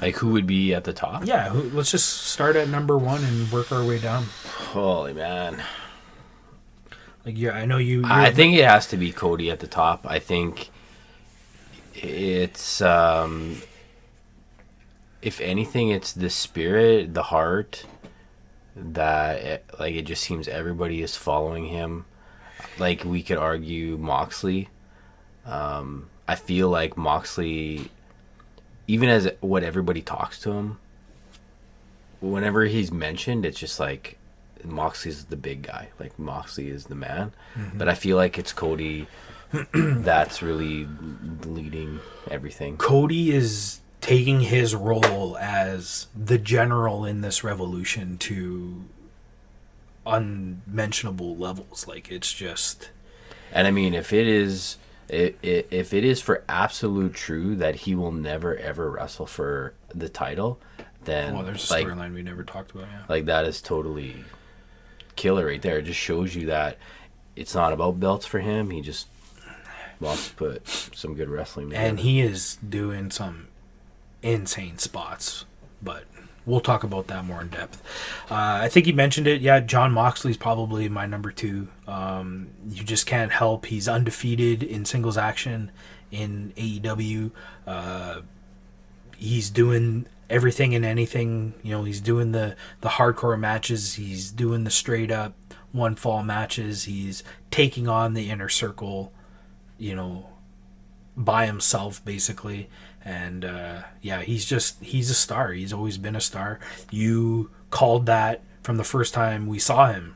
Like, who would be at the top? Yeah, let's just start at number 1 and work our way down. Holy man. Like, yeah, I know you. I think it has to be Cody at the top. I think it's, if anything, it's the spirit, the heart, that it just seems everybody is following him. Like, we could argue Moxley. I feel like Moxley, even as what everybody talks to him, whenever he's mentioned, it's just like Moxley's the big guy. Like, Moxley is the man. Mm-hmm. But I feel like it's Cody that's really leading everything. Cody is taking his role as the general in this revolution to unmentionable levels. Like, it's just... And I mean, if it is for absolute true that he will never ever wrestle for the title, then there's a storyline we never talked about. Yeah, like, that is totally killer right there. It just shows you that it's not about belts for him. He just wants to put some good wrestling together. And he is doing some insane spots, but we'll talk about that more in depth. I think he mentioned it. Yeah, John Moxley's probably my number 2. You just can't help. He's undefeated in singles action in AEW. He's doing everything and anything. You know, he's doing the hardcore matches. He's doing the straight up one fall matches. He's taking on the Inner Circle, you know, by himself basically. And yeah, he's a star. He's always been a star. You called that from the first time we saw him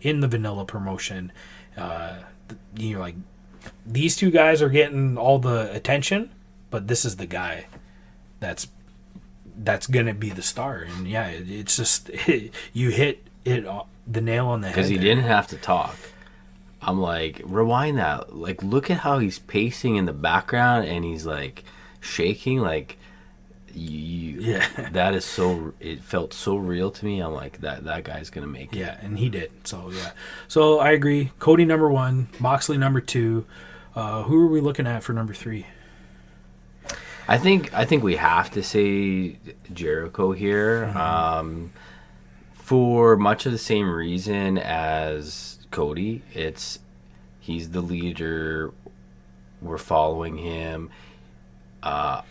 in the Vanilla promotion. You know, like, these two guys are getting all the attention, but this is the guy that's gonna be the star. And yeah, it's just you hit it the nail on the head. Because he didn't have to talk. I'm like, rewind that. Like, look at how he's pacing in the background, and he's like shaking. Like, yeah, that is so. It felt so real to me. I'm like, that guy's gonna make it. Yeah, and he did. So yeah, so I agree. Cody number 1, Moxley number 2. Who are we looking at for number 3? I think we have to say Jericho here, for much of the same reason as Cody. He's the leader. We're following him. I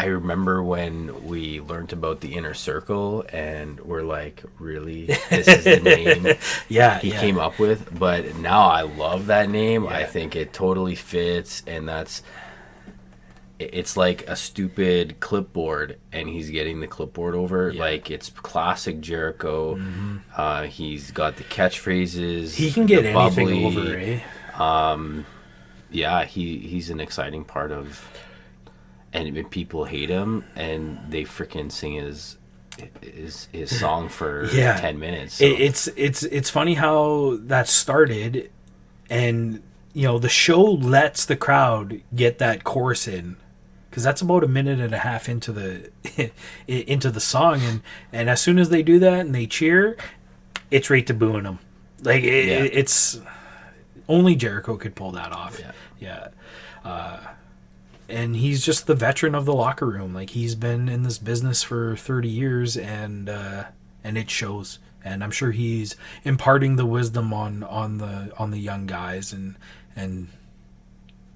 remember when we learned about the Inner Circle, and we're like, really, this is the name he came up with. But now I love that name. Yeah. I think it totally fits, and it's like a stupid clipboard, and he's getting the clipboard over. Yeah. Like, it's classic Jericho. Mm-hmm. He's got the catchphrases. He can get anything over, eh? Yeah, he's an exciting part of. And people hate him, and they freaking sing his song for 10 minutes. So. It's funny how that started, and you know, the show lets the crowd get that chorus in, because that's about a minute and a half into the song, and as soon as they do that and they cheer, it's right to booing them. Like it's only Jericho could pull that off. Yeah. And he's just the veteran of the locker room. Like, he's been in this business for 30 years, and it shows. And I'm sure he's imparting the wisdom on the young guys, and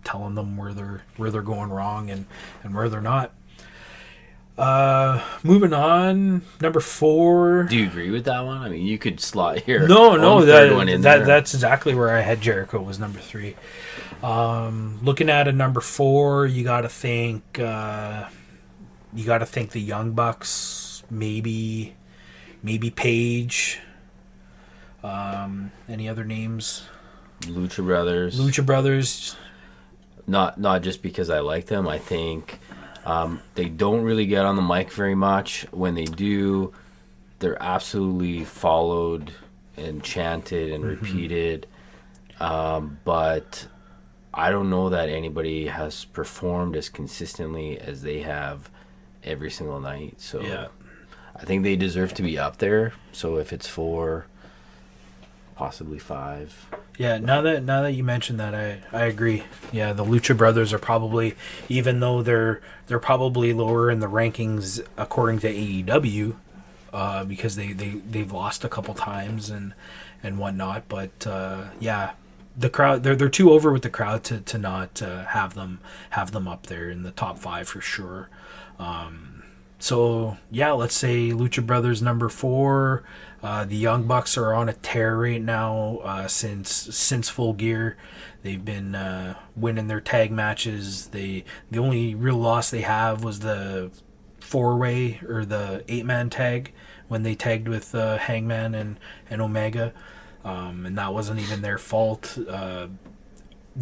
telling them where they're going wrong and where they're not. Moving on, number 4. Do you agree with that one? I mean, you could slot here. No, that's exactly where I had Jericho, was number 3. Looking at a number 4, you got to think the Young Bucks, maybe Paige. Any other names? Lucha Brothers. Not just because I like them. I think they don't really get on the mic very much. When they do, they're absolutely followed and chanted and repeated. But I don't know that anybody has performed as consistently as they have every single night. So yeah. I think they deserve to be up there. So if it's 4, possibly 5. Yeah, now that you mentioned that, I agree. Yeah, the Lucha Brothers are probably, even though they're probably lower in the rankings according to AEW, because they've lost a couple times and whatnot. But yeah. The crowd, they're too over with the crowd to not have them up there in the top 5 for sure. So yeah, let's say Lucha Brothers number 4. The Young Bucks are on a tear right now. Since Full Gear, they've been winning their tag matches. The only real loss they have was the 4-way or the 8-man tag when they tagged with Hangman and Omega. And that wasn't even their fault. The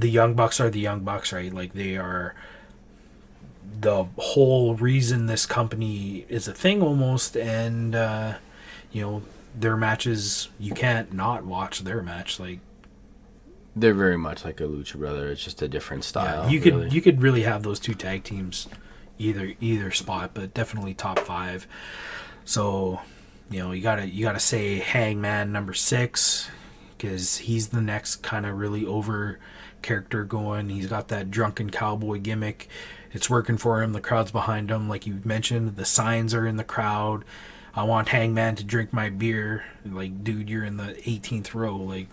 Young Bucks are the Young Bucks, right? Like, they are the whole reason this company is a thing almost. And, you know, their matches, you can't not watch their match. Like, they're very much like a Lucha Brother. It's just a different style. Yeah, you could really have those two tag teams either spot, but definitely top 5. So, you know, you gotta say Hangman number 6, because he's the next kind of really over character going. He's got that drunken cowboy gimmick. It's working for him. The crowd's behind him, like you mentioned. The signs are in the crowd. I want Hangman to drink my beer. Like, dude, you're in the 18th row. Like,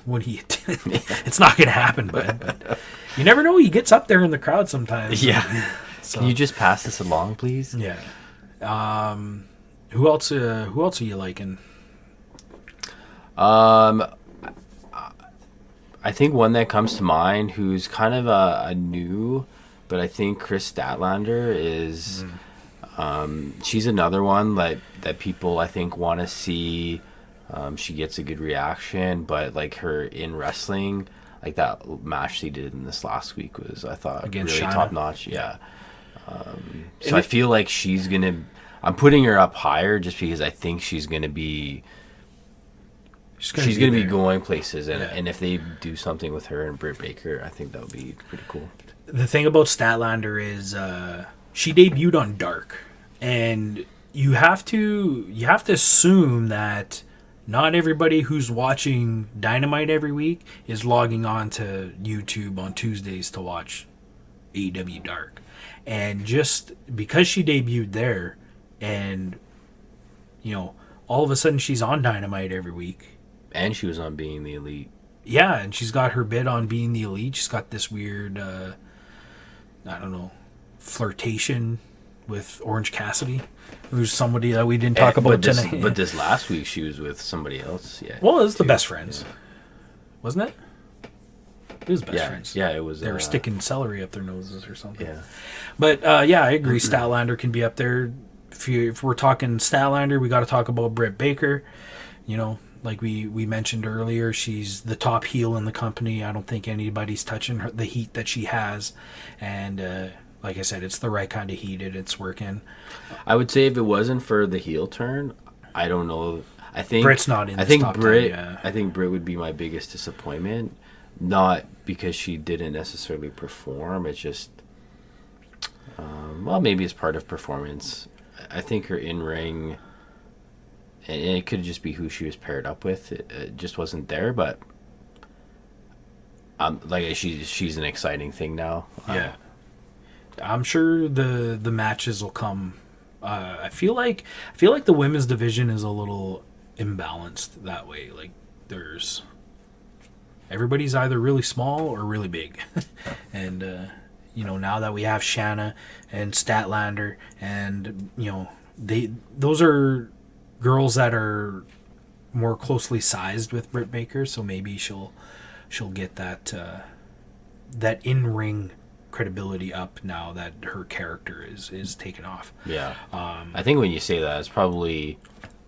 what do you do? It's not gonna happen, but you never know. He gets up there in the crowd sometimes. Yeah. So, Can you just pass this along, please? yeah. Who else? Who else are you liking? Um, I think one that comes to mind who's kind of a new, but I think Chris Statlander is. She's another one that people I think want to see. She gets a good reaction, but like her in wrestling, like that match she did in this last week was I thought Against really Shayna? top notch. Yeah. So I feel like she's gonna. I'm putting her up higher just because I think she's gonna be. She's gonna be there. going places, and Yeah. and if they do something with her and Britt Baker, I think that would be pretty cool. The thing about Statlander is she debuted on Dark, and you have to assume that not everybody who's watching Dynamite every week is logging on to YouTube on Tuesdays to watch AEW Dark. And just because she debuted there, and all of a sudden she's on Dynamite every week. And she was on Being the Elite. Yeah, and she's got her bid on Being the Elite. She's got this weird, I don't know, flirtation with Orange Cassidy, who's somebody that we didn't talk about tonight. But this last week she was with somebody else. Yeah. Well, it was the Best Friends, wasn't it? It was Best Friends. Yeah, it was. They were sticking celery up their noses or something. Yeah. But yeah, I agree. Statlander can be up there. If we're talking Statlander, we got to talk about Britt Baker. Like we mentioned earlier, she's the top heel in the company. I don't think anybody's touching the heat that she has. And like I said, it's the right kind of heat, and it's working. I would say if it wasn't for the heel turn, I don't know. I think Britt's not in. I this think top Britt. 10, yeah. I think Britt would be my biggest disappointment. Not because she didn't necessarily perform. It's just, well, maybe it's part of performance. I think her in ring. And it could just be who she was paired up with. It just wasn't there, but like she's an exciting thing now. Yeah, I'm sure the matches will come. I feel like the women's division is a little imbalanced that way. Like everybody's either really small or really big, and now that we have Shanna and Statlander, and those are girls that are more closely sized with Britt Baker, so maybe she'll get that in-ring credibility up now that her character is taken off. Yeah. I think when you say that, it's probably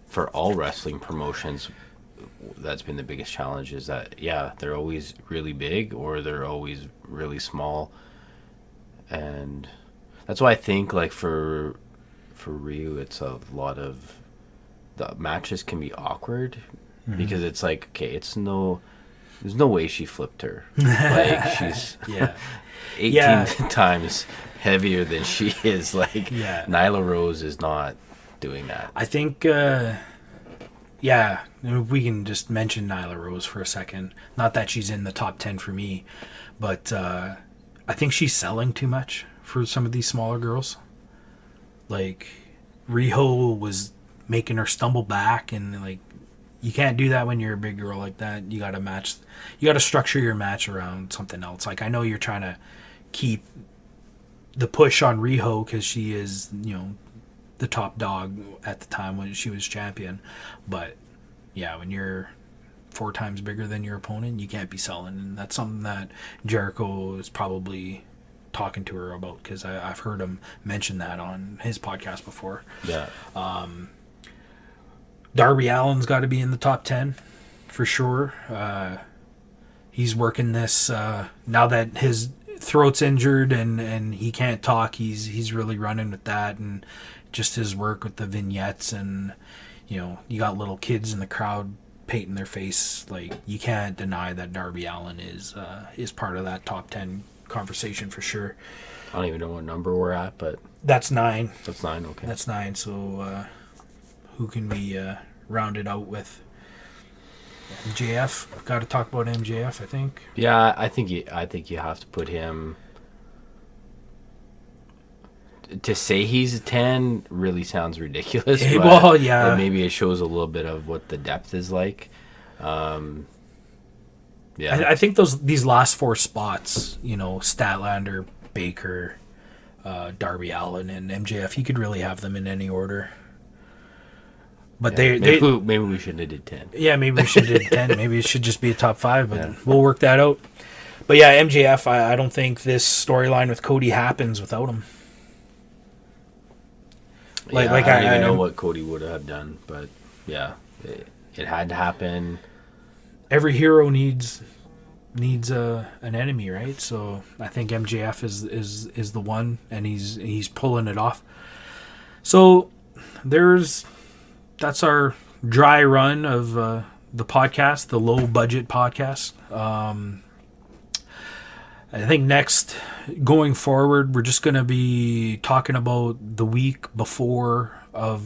for all wrestling promotions, that's been the biggest challenge is that, yeah, they're always really big or they're always really small. And that's why I think like for Ryu, it's a lot of the matches can be awkward because it's like, okay, there's no way she flipped her. Like she's 18 times heavier than she is. Like Nyla Rose is not doing that. I think, we can just mention Nyla Rose for a second. Not that she's in the top 10 for me, but I think she's selling too much for some of these smaller girls. Like Riho was making her stumble back, and like you can't do that when you're a big girl like that. You got to structure your match around something else. Like I know you're trying to keep the push on Riho because she is the top dog at the time when she was champion, but yeah, when you're 4 times bigger than your opponent, you can't be selling, and that's something that Jericho is probably talking to her about because I've heard him mention that on his podcast before. Yeah. Darby Allin's got to be in the top 10 for sure. He's working this now that his throat's injured and he can't talk. He's really running with that, and just his work with the vignettes, and you got little kids in the crowd painting their face. Like you can't deny that Darby Allin is part of that top 10 conversation for sure. I don't even know what number we're at, but that's 9. That's 9. Okay. That's 9. So who can we round it out with? MJF. Got to talk about MJF, I think. Yeah, I think you have to put him. To say he's a 10 really sounds ridiculous. But, well, yeah. But maybe it shows a little bit of what the depth is like. Yeah. I think these last 4 spots, Statlander, Baker, Darby Allin and MJF. You could really have them in any order. But maybe we shouldn't have did 10. Yeah, maybe we should have did 10. Maybe it should just be a top 5, but we'll work that out. But yeah, MJF, I don't think this storyline with Cody happens without him. I don't even know what Cody would have done, but yeah, it had to happen. Every hero needs an enemy, right? So I think MJF is the one, and he's pulling it off. So that's our dry run of the podcast, the low budget podcast. I think next, going forward, we're just going to be talking about the week before of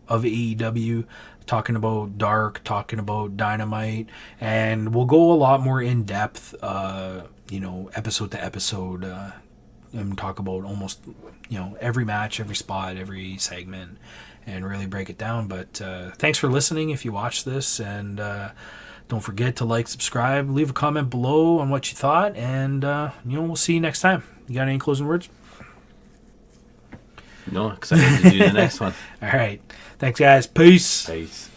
AEW, talking about Dark, talking about Dynamite, and we'll go a lot more in depth, episode to episode, and talk about almost, every match, every spot, every segment, and really break it down. But thanks for listening if you watch this, and don't forget to like, subscribe, leave a comment below on what you thought, and we'll see you next time. You got any closing words? No, excited to do the next one. All right. Thanks, guys. Peace. Peace.